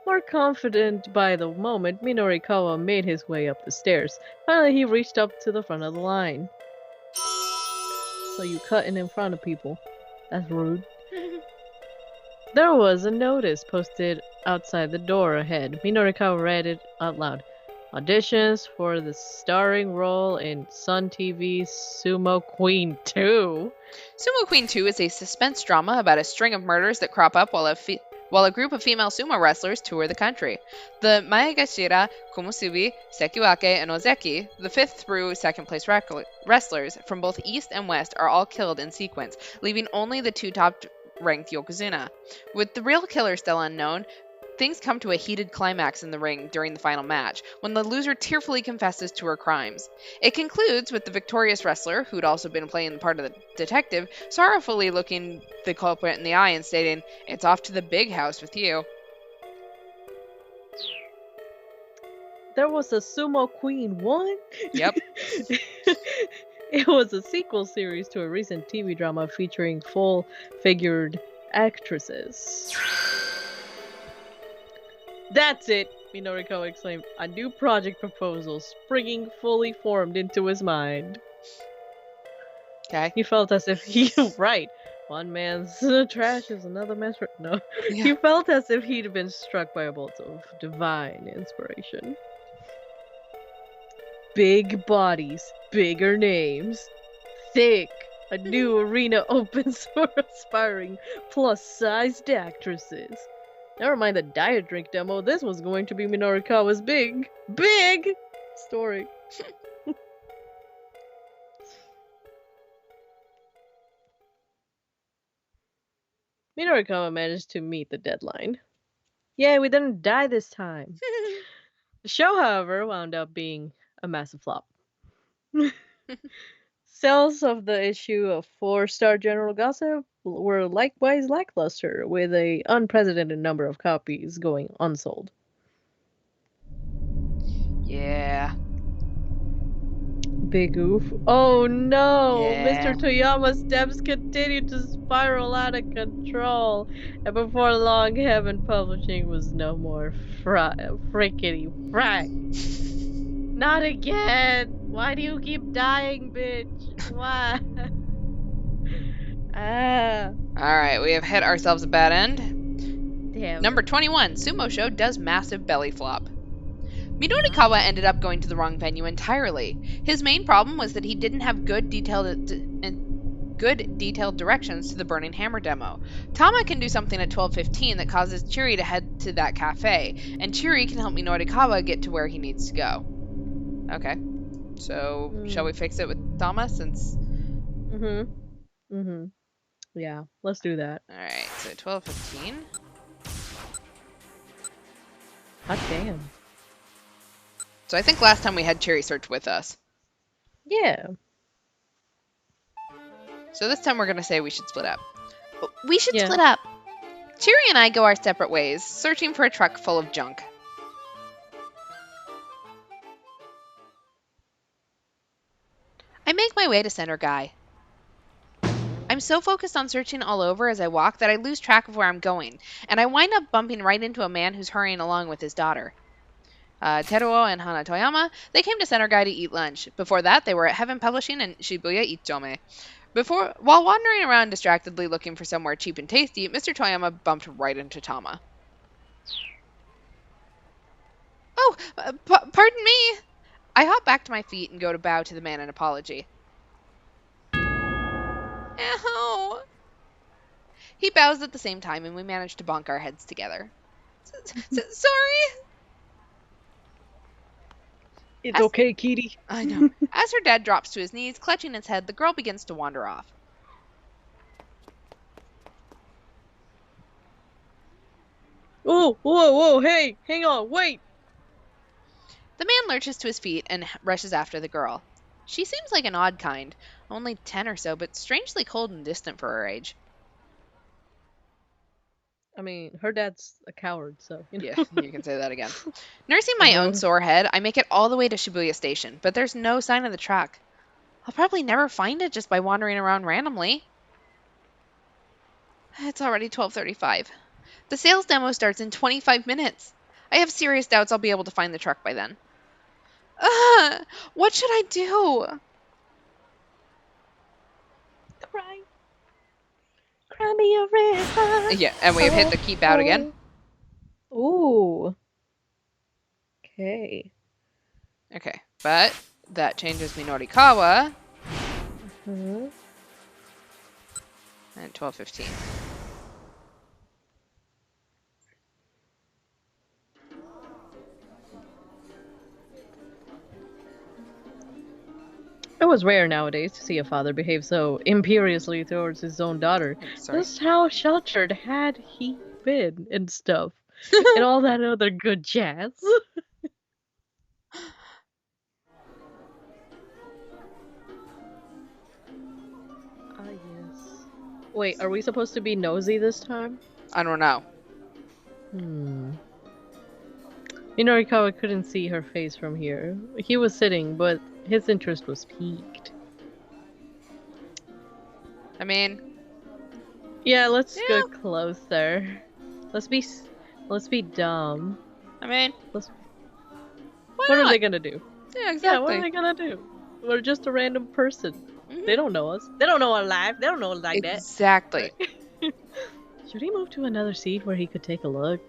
S2: More confident by the moment, Minorikawa made his way up the stairs. Finally, he reached up to the front of the line. So you cutting in front of people. That's rude. There was a notice posted outside the door ahead. Minorikawa read it out loud. Auditions for the starring role in Sun TV's Sumo Queen 2.
S1: Sumo Queen 2 is a suspense drama about a string of murders that crop up while a group of female sumo wrestlers tour the country. The Maegashira, Komusubi, Sekiwake, and Ozeki, the 5th through 2nd place wrestlers from both East and West, are all killed in sequence, leaving only the 2 top-ranked Yokozuna. With the real killer still unknown, things come to a heated climax in the ring during the final match, when the loser tearfully confesses to her crimes. It concludes with the victorious wrestler, who'd also been playing the part of the detective, sorrowfully looking the culprit in the eye and stating, "It's off to the big house with you."
S2: There was a Sumo Queen 1?
S1: Yep.
S2: It was a sequel series to a recent TV drama featuring full-figured actresses. That's it! Minorikawa exclaimed, a new project proposal springing fully formed into his mind.
S1: Okay.
S2: He felt as if right. One man's trash is another man's... No.
S1: Yeah.
S2: He felt as if he'd been struck by a bolt of divine inspiration. Big bodies, bigger names. Thick. A new arena opens for aspiring plus-sized actresses. Never mind the diet drink demo, this was going to be Minorikawa's big story. Minorikawa managed to meet the deadline. Yay, we didn't die this time. The show, however, wound up being a massive flop. Sales of the issue of Four-Star General Gossip were likewise lackluster, with a unprecedented number of copies going unsold.
S1: Yeah.
S2: Big oof. Oh no!
S1: Yeah.
S2: Mr. Toyama's debts continued to spiral out of control, and before long, Heaven Publishing was no more frickety frack. Not again! Why do you keep dying, bitch? Why? Ah.
S1: Alright, we have hit ourselves a bad end.
S2: Damn.
S1: Number 21, Sumo Show does massive belly flop. Minorikawa ended up going to the wrong venue entirely. His main problem was that he didn't have good detailed directions to the Burning Hammer demo. Tama can do something at 12:15 that causes Chiri to head to that cafe, and Chiri can help Minorikawa get to where he needs to go. Okay. So, shall we fix it with Tama since...
S2: Yeah, let's do that.
S1: Alright, so 12:15.
S2: Hot damn.
S1: So I think last time we had Cherry Search with us.
S2: Yeah.
S1: So this time we're going to say we should split up. We should split up. Cherry and I go our separate ways, searching for a truck full of junk. I make my way to Center Guy. I'm so focused on searching all over as I walk that I lose track of where I'm going, and I wind up bumping right into a man who's hurrying along with his daughter. Teruo and Hana Toyama, they came to Center Guy to eat lunch. Before that, they were at Heaven Publishing and Shibuya Ichome. While wandering around distractedly looking for somewhere cheap and tasty, Mr. Toyama bumped right into Tama. Oh, pardon me! I hop back to my feet and go to bow to the man in apology. Ow! He bows at the same time, and we manage to bonk our heads together. Sorry!
S2: It's okay, Kitty.
S1: I know. As her dad drops to his knees, clutching his head, the girl begins to wander off.
S2: Oh, whoa, hey, hang on, wait!
S1: The man lurches to his feet and rushes after the girl. She seems like an odd kind, only 10 or so, but strangely cold and distant for her age.
S2: I mean, her dad's a coward, so... You know.
S1: Yeah, you can say that again. Nursing my own sore head, I make it all the way to Shibuya Station, but there's no sign of the truck. I'll probably never find it just by wandering around randomly. It's already 12:35. The sales demo starts in 25 minutes. I have serious doubts I'll be able to find the truck by then. What should I do?
S2: Cry. Cry me a river.
S1: Yeah, and we have hit the keep out again.
S2: Ooh. Okay.
S1: Okay, but that changes Minorikawa. At 12:15.
S2: It was rare nowadays to see a father behave so imperiously towards his own daughter. Just how sheltered had he been and stuff. And all that other good jazz. Yes. Wait, are we supposed to be nosy this time?
S1: I don't know.
S2: Minorikawa couldn't see her face from here. He was sitting, but his interest was piqued.
S1: I mean...
S2: Yeah, let's go closer. Let's be dumb.
S1: I mean...
S2: What are they gonna do?
S1: Yeah, exactly.
S2: Yeah, what are they gonna do? We're just a random person. They don't know us. They don't know our life. They don't know us like that.
S1: Exactly.
S2: Should he move to another seat where he could take a look?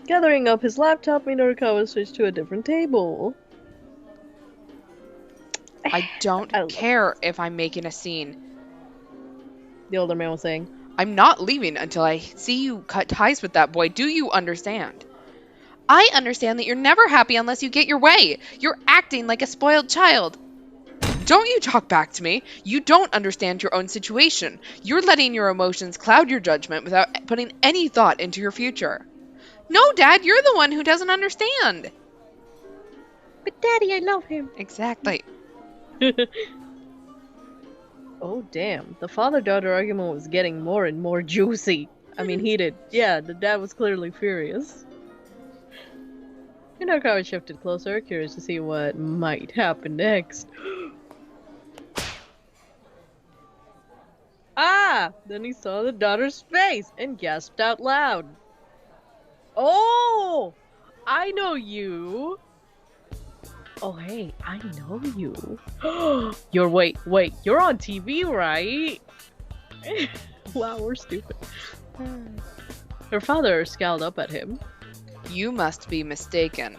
S2: Gathering up his laptop, Minorikawa switched to a different table.
S1: I don't care if I'm making a scene.
S2: The older man was saying.
S1: I'm not leaving until I see you cut ties with that boy. Do you understand? I understand that you're never happy unless you get your way. You're acting like a spoiled child. Don't you talk back to me. You don't understand your own situation. You're letting your emotions cloud your judgment without putting any thought into your future. No, Dad, you're the one who doesn't understand.
S2: But Daddy, I love him.
S1: Exactly.
S2: Oh, damn. The father-daughter argument was getting more and more juicy. I mean, heated. Yeah, the dad was clearly furious. Minakawa shifted closer, curious to see what might happen next. Ah! Then he saw the daughter's face and gasped out loud. Oh! I know you! Oh, hey, I know you. Wait, you're on TV, right? Wow, we're stupid. Her father scowled up at him.
S1: You must be mistaken.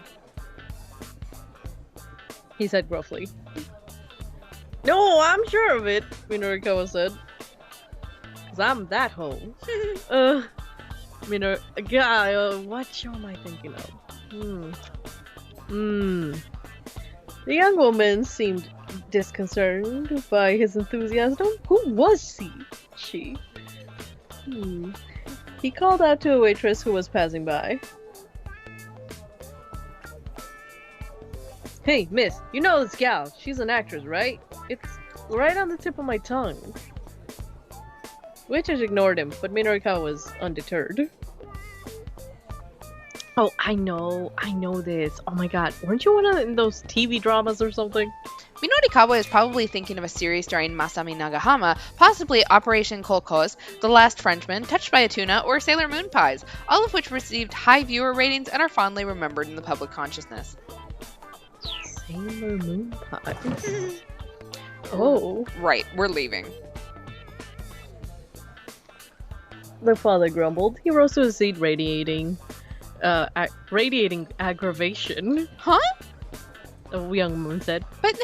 S2: He said gruffly. No, I'm sure of it, Minorikawa said. Cause I'm that hoe. What show am I thinking of? The young woman seemed disconcerted by his enthusiasm. Who was she? He called out to a waitress who was passing by. Hey, miss, you know this gal. She's an actress, right? It's right on the tip of my tongue. Waitress ignored him, but Minorikawa was undeterred. Oh, I know this. Oh my god, weren't you one of those TV dramas or something?
S1: Minorikawa is probably thinking of a series starring Masami Nagahama, possibly Operation Kolkhoz, The Last Frenchman, Touched by a Tuna, or Sailor Moon Pies, all of which received high viewer ratings and are fondly remembered in the public consciousness.
S2: Sailor Moon Pies? Oh.
S1: Right, we're leaving.
S2: The father grumbled. He rose to his seat, radiating aggravation.
S1: Huh?
S2: The young woman said.
S1: But...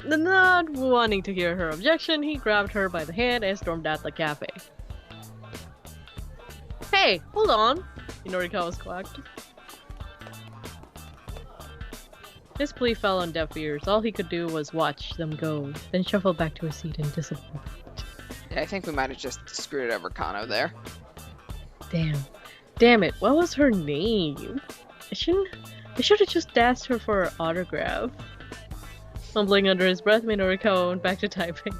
S2: Not wanting to hear her objection, he grabbed her by the hand and stormed out the cafe. Hey, hold on! Minorikawa squawked. His plea fell on deaf ears. All he could do was watch them go, then shuffle back to his seat in disappointment.
S1: Yeah, I think we might have just screwed over Kano there.
S2: Damn it, what was her name? I should have just asked her for her autograph. Mumbling under his breath, Minorikawa went back to typing.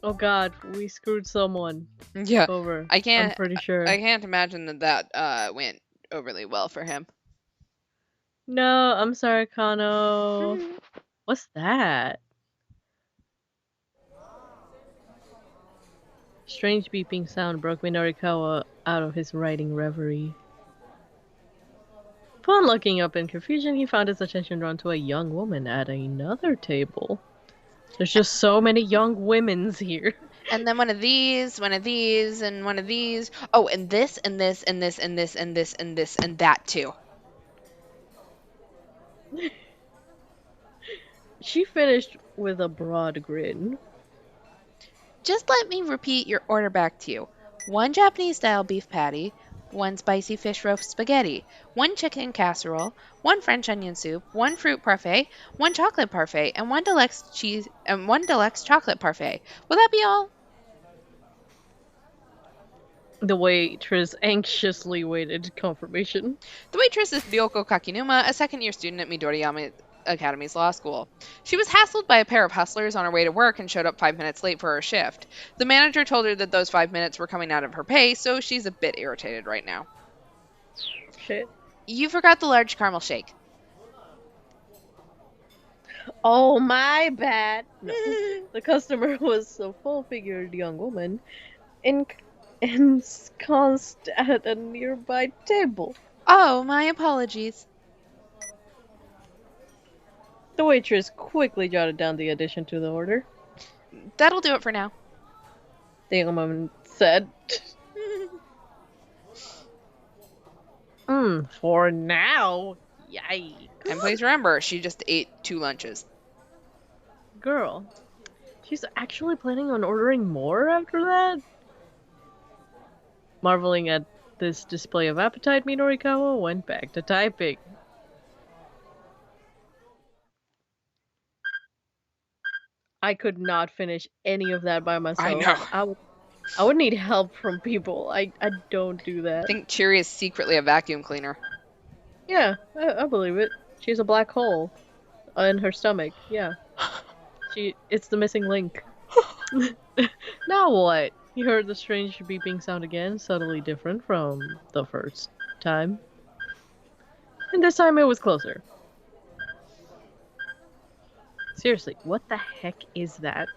S2: Oh god, we screwed someone.
S1: Yeah,
S2: over.
S1: I'm
S2: pretty sure.
S1: I can't imagine that went overly well for him.
S2: No, I'm sorry, Kano. What's that? Strange beeping sound broke Minorikawa out of his writing reverie. Upon looking up in confusion, he found his attention drawn to a young woman at another table. There's just so many young women's here.
S1: And then one of these, and one of these. Oh, and this, and this, and this, and this, and this, and this, and that too.
S2: She finished with a broad grin.
S1: Just let me repeat your order back to you. 1 Japanese-style beef patty, 1 spicy fish roast spaghetti, 1 chicken casserole, 1 French onion soup, 1 fruit parfait, 1 chocolate parfait, and 1 deluxe cheese and 1 deluxe chocolate parfait. Will that be all?
S2: The waitress anxiously waited confirmation.
S1: The waitress is Ryoko Kakinuma, a second-year student at Midoriyama Academy's law school. She was hassled by a pair of hustlers on her way to work and showed up 5 minutes late for her shift. The manager told her that those 5 minutes were coming out of her pay, so she's a bit irritated right now.
S2: Shit.
S1: You forgot the large caramel shake.
S2: Oh, my bad. No. The customer was a full-figured young woman ensconced at a nearby table.
S1: Oh, my apologies.
S2: The waitress quickly jotted down the addition to the order.
S1: That'll do it for now,
S2: the young woman said. For now? Yikes.
S1: And please remember, she just ate 2 lunches.
S2: Girl, she's actually planning on ordering more after that? Marveling at this display of appetite, Minorikawa went back to typing. I could not finish any of that by
S1: I
S2: myself.
S1: know.
S2: I would need help from people. I don't do
S1: I
S2: that.
S1: think Cheery is secretly a vacuum cleaner.
S2: Yeah, I believe it. She's a black hole in her stomach. Yeah. It's the missing link. Now what? You heard the strange beeping sound again, subtly different from the first time. And this time it was closer. Seriously, what the heck is that?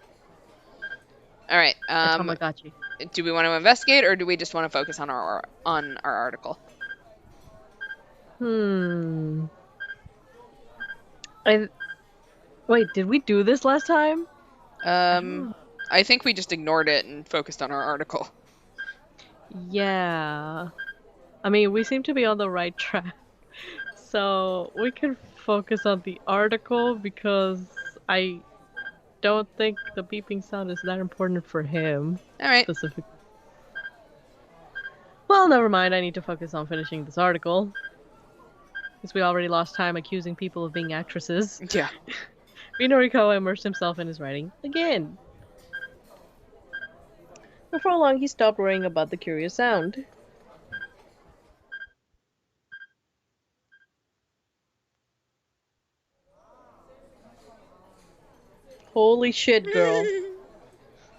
S1: All right.
S2: A Tamagotchi.
S1: Do we want to investigate, or do we just want to focus on our article?
S2: Hmm. I Wait, did we do this last time?
S1: I think we just ignored it and focused on our article.
S2: Yeah. I mean, we seem to be on the right track. So we can focus on the article because I don't think the beeping sound is that important for him.
S1: All right.
S2: Specifically. Well, never mind. I need to focus on finishing this article. Because we already lost time accusing people of being actresses.
S1: Yeah.
S2: Minorikawa immersed himself in his writing again. Before long, he stopped worrying about the curious sound. Holy shit, girl.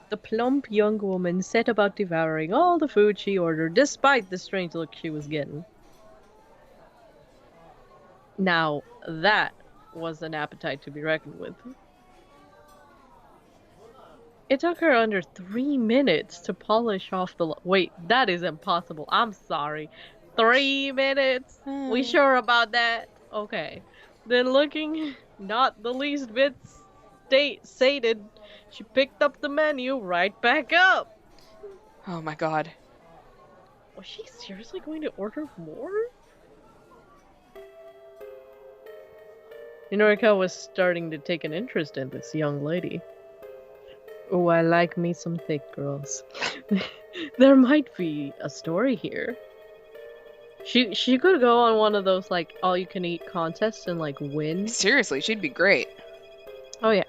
S2: The plump young woman set about devouring all the food she ordered, despite the strange look she was getting. Now, that was an appetite to be reckoned with. It took her under 3 minutes to polish off the... Wait, that is impossible. I'm sorry. 3 minutes? We sure about that? Okay. Then looking not the least bit sated, she picked up the menu right back up.
S1: Oh my god.
S2: Was she seriously going to order more? Minorika was starting to take an interest in this young lady. Oh, I like me some thick girls. There might be a story here. She could go on one of those, like, all-you-can-eat contests and, like, win.
S1: Seriously, she'd be great.
S2: Oh, yeah.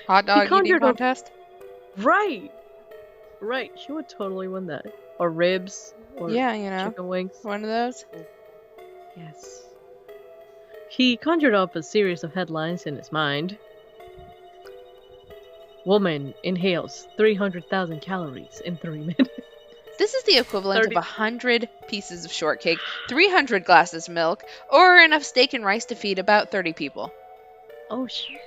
S1: Hot dog eating contest?
S2: Right! Right, she would totally win that. Or ribs. Or
S1: yeah,
S2: chicken wings.
S1: One of those?
S2: Yes. He conjured up a series of headlines in his mind. Woman inhales 300,000 calories in 3 minutes.
S1: This is the equivalent of 100 pieces of shortcake, 300 glasses of milk, or enough steak and rice to feed about 30 people.
S2: Oh, shit.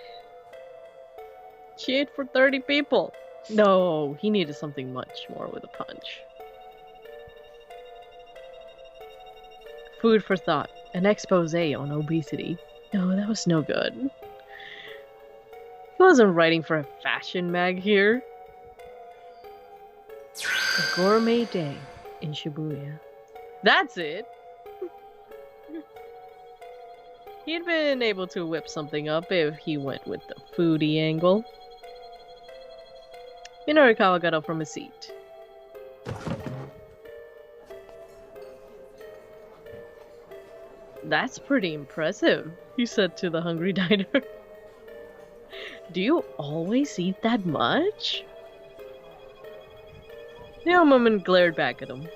S2: She ate for 30 people. No, he needed something much more with a punch. Food for thought. An expose on obesity. No, that was no good. He wasn't writing for a fashion mag here. A gourmet day in Shibuya. That's it! He'd been able to whip something up if he went with the foodie angle. Minorikawa got up from his seat. That's pretty impressive, he said to the hungry diner. Do you always eat that much? The young woman glared back at him.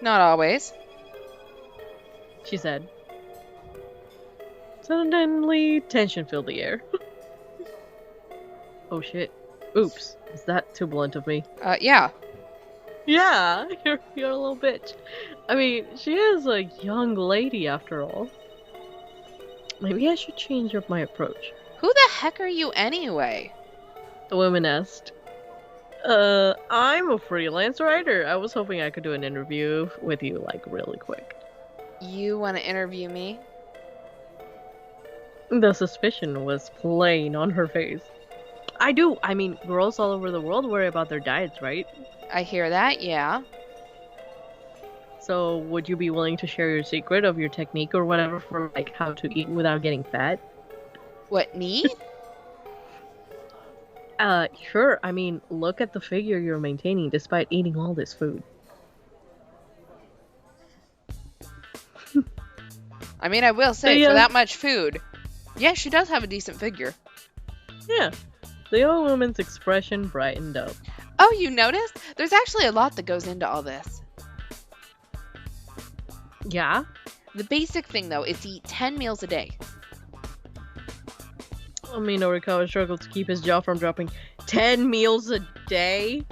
S1: Not always,
S2: she said. Suddenly, tension filled the air. Oh shit. Oops. Is that too blunt of me?
S1: Yeah.
S2: Yeah, you're a little bitch. I mean, she is a young lady after all. Maybe I should change up my approach.
S1: Who the heck are you anyway?
S2: The woman asked. I'm a freelance writer. I was hoping I could do an interview with you, like, really quick.
S1: You want to interview me?
S2: The suspicion was plain on her face. I do. I mean, girls all over the world worry about their diets, right?
S1: I hear that, yeah.
S2: So, would you be willing to share your secret of your technique or whatever for, like, how to eat without getting fat?
S1: What, me?
S2: Sure. I mean, look at the figure you're maintaining despite eating all this food.
S1: I mean, I will say, for that much food, yeah, she does have a decent figure.
S2: Yeah. The old woman's expression brightened up.
S1: Oh, you noticed? There's actually a lot that goes into all this.
S2: Yeah?
S1: The basic thing, though, is to eat 10 meals a day.
S2: Norikawa struggled to keep his jaw from dropping. 10 meals a day?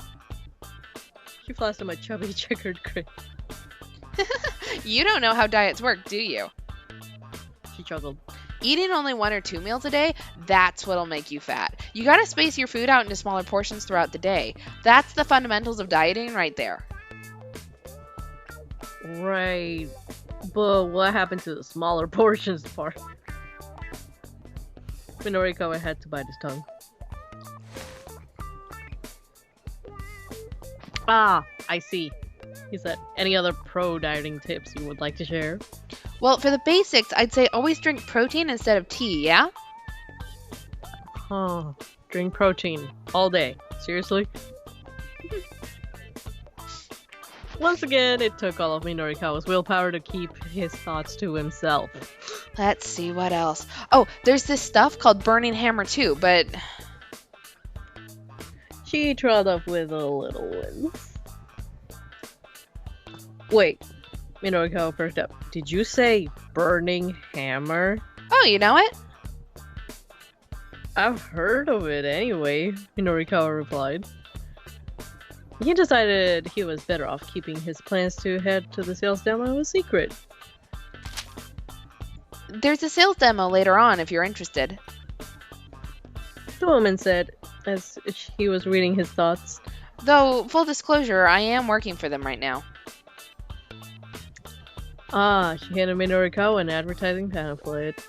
S2: She flashed him a chubby checkered grin.
S1: You don't know how diets work, do you?
S2: She chuckled.
S1: Eating only 1 or 2 meals a day, that's what'll make you fat. You gotta space your food out into smaller portions throughout the day. That's the fundamentals of dieting right there.
S2: Right. But what happened to the smaller portions part? Norikawa had to bite his tongue. Ah, I see. He said, any other pro-dieting tips you would like to share?
S1: Well, for the basics, I'd say always drink protein instead of tea, yeah?
S2: Huh. Drink protein all day. Seriously? Once again, it took all of Norikawa's willpower to keep his thoughts to himself.
S1: Let's see what else. Oh, there's this stuff called burning hammer too, but...
S2: She trod off with a little wins. Wait, Norikawa perked up. Did you say burning hammer?
S1: Oh, you know it?
S2: I've heard of it anyway, Norikawa replied. He decided he was better off keeping his plans to head to the sales demo a secret.
S1: There's a sales demo later on if you're interested.
S2: The woman said, as he was reading his thoughts.
S1: Though, full disclosure, I am working for them right now.
S2: Ah, she handed Norikawa an advertising pamphlet.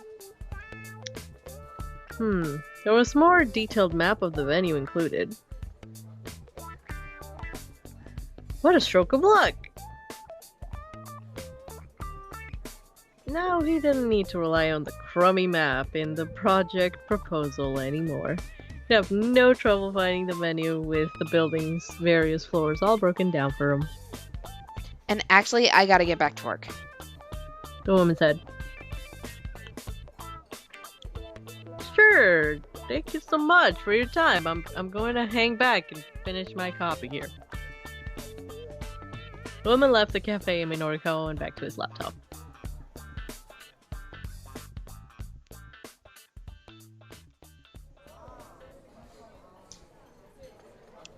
S2: There was a more detailed map of the venue included. What a stroke of luck! Now he didn't need to rely on the crummy map in the project proposal anymore. He'd have no trouble finding the venue with the building's various floors all broken down for him.
S1: And actually, I gotta get back to work.
S2: The woman said. Sure, thank you so much for your time. I'm going to hang back and finish my copy here. The woman left the cafe and Norikawa went back to his laptop.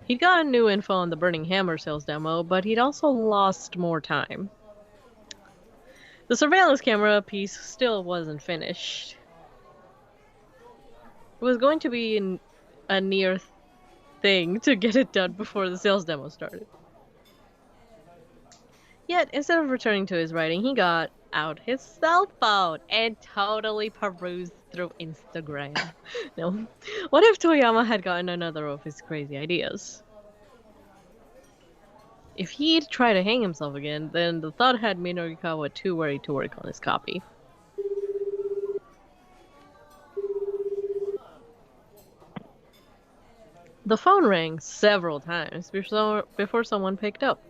S2: He'd gotten new info on the Burning Hammer sales demo, but he'd also lost more time. The surveillance camera piece still wasn't finished. It was going to be a near thing to get it done before the sales demo started. Yet, instead of returning to his writing, he got out his cell phone and totally perused through Instagram. No. What if Toyama had gotten another of his crazy ideas? If he'd try to hang himself again, then the thought had Norikawa too worried to work on his copy. The phone rang several times before someone picked up.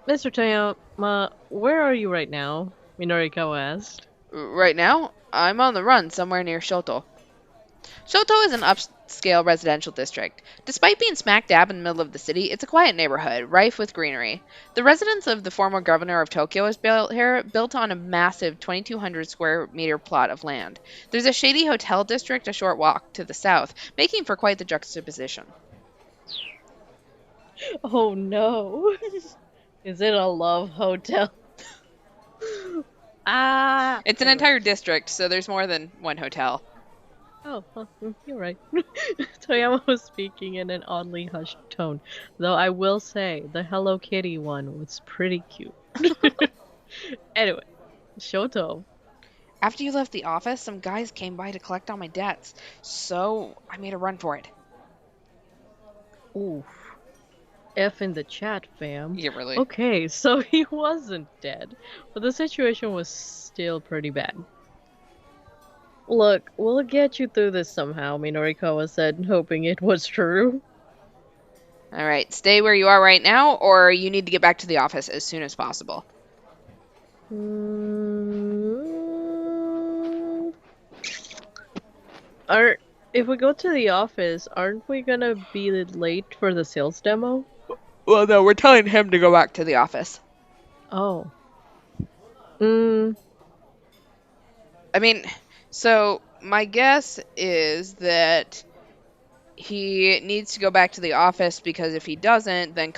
S2: Mr. Toyama, where are you right now? Norikawa asked.
S1: Right now, I'm on the run somewhere near Shoto. Shoto is an upscale residential district. Despite being smack dab in the middle of the city, it's a quiet neighborhood, rife with greenery. The residence of the former governor of Tokyo is built on a massive 2,200 square meter plot of land. There's a shady hotel district a short walk to the south, making for quite the juxtaposition.
S2: Oh no. Is it a love hotel?
S1: It's an entire district, so there's more than one hotel.
S2: Oh, well, you're right. Toyama was speaking in an oddly hushed tone, though I will say the Hello Kitty one was pretty cute. Anyway, Shoto.
S1: After you left the office, some guys came by to collect all my debts, so I made a run for it.
S2: Oof. F in the chat, fam.
S1: Yeah, really.
S2: Okay, so he wasn't dead, but the situation was still pretty bad. Look, we'll get you through this somehow, Norikawa said, hoping it was true.
S1: Alright, stay where you are right now, or you need to get back to the office as soon as possible.
S2: Are if we go to the office, aren't we gonna be late for the sales demo?
S1: Well, no, we're telling him to go back to the office.
S2: Oh. Mm,
S1: I mean, so my guess is that he needs to go back to the office because if he doesn't, then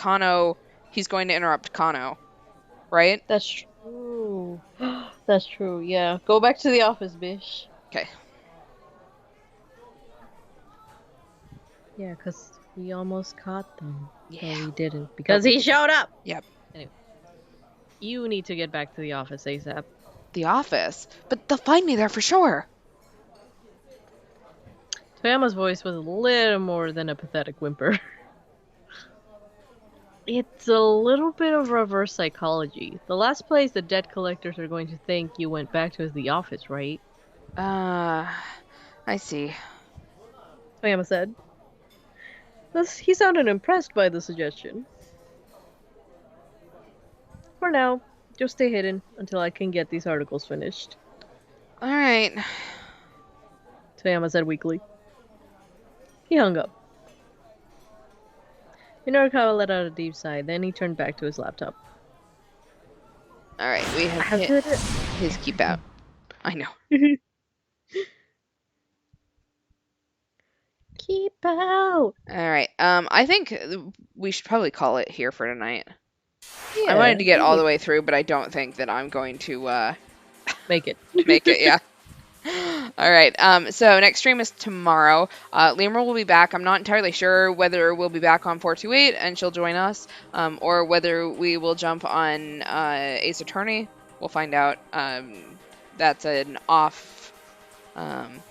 S1: he's going to interrupt Kano, right?
S2: that's true. That's true, yeah. Go back to the office, bish.
S1: Okay.
S2: Yeah, 'cause we almost caught them.
S1: Yeah.
S2: But we didn't because he showed up!
S1: Yep.
S2: Anyway, you need to get back to the office ASAP.
S1: The office. But they'll find me there for sure.
S2: Toyama's voice was a little more than a pathetic whimper. It's a little bit of reverse psychology. The last place the debt collectors are going to think you went back to is the office, right?
S1: I see.
S2: Toyama said. Thus, he sounded impressed by the suggestion. For now, just stay hidden until I can get these articles finished.
S1: Alright.
S2: Toyama said weakly. He hung up. Minorukawa let out a deep sigh, then he turned back to his laptop.
S1: Alright, we have hit his keep out. I know.
S2: Keep out!
S1: Alright, I think we should probably call it here for tonight.
S2: Yeah,
S1: I wanted to get all the way through, but I don't think that I'm going to,
S2: make it.
S1: make it, yeah. Alright, so next stream is tomorrow. Lemur will be back. I'm not entirely sure whether we'll be back on 428 and she'll join us, or whether we will jump on Ace Attorney. We'll find out. That's an offline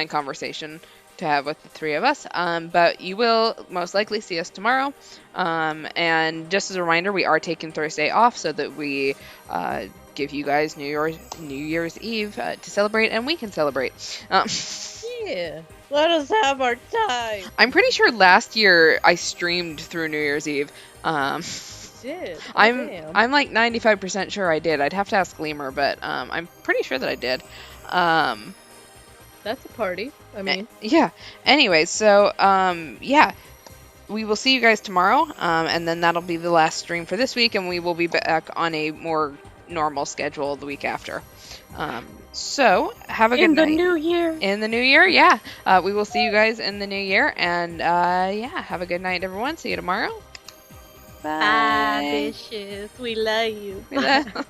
S1: conversation to have with the three of us, but you will most likely see us tomorrow. And just as a reminder, we are taking Thursday off so that we give you guys New Year's Eve to celebrate, and we can celebrate.
S2: Yeah, let us have our time.
S1: I'm pretty sure last year I streamed through New Year's Eve.
S2: Did. Oh,
S1: I'm like 95% sure I did. I'd have to ask Lemur, but I'm pretty sure that I did.
S2: That's a party. I mean,
S1: yeah. Anyway, so yeah, we will see you guys tomorrow, and then that'll be the last stream for this week, and we will be back on a more normal schedule the week after. So have a good night.
S2: In the new year.
S1: In the new year, yeah. We will see you guys in the new year, and yeah, have a good night, everyone. See you tomorrow. Bye.
S2: Bye, bitches. We love you.
S1: We love-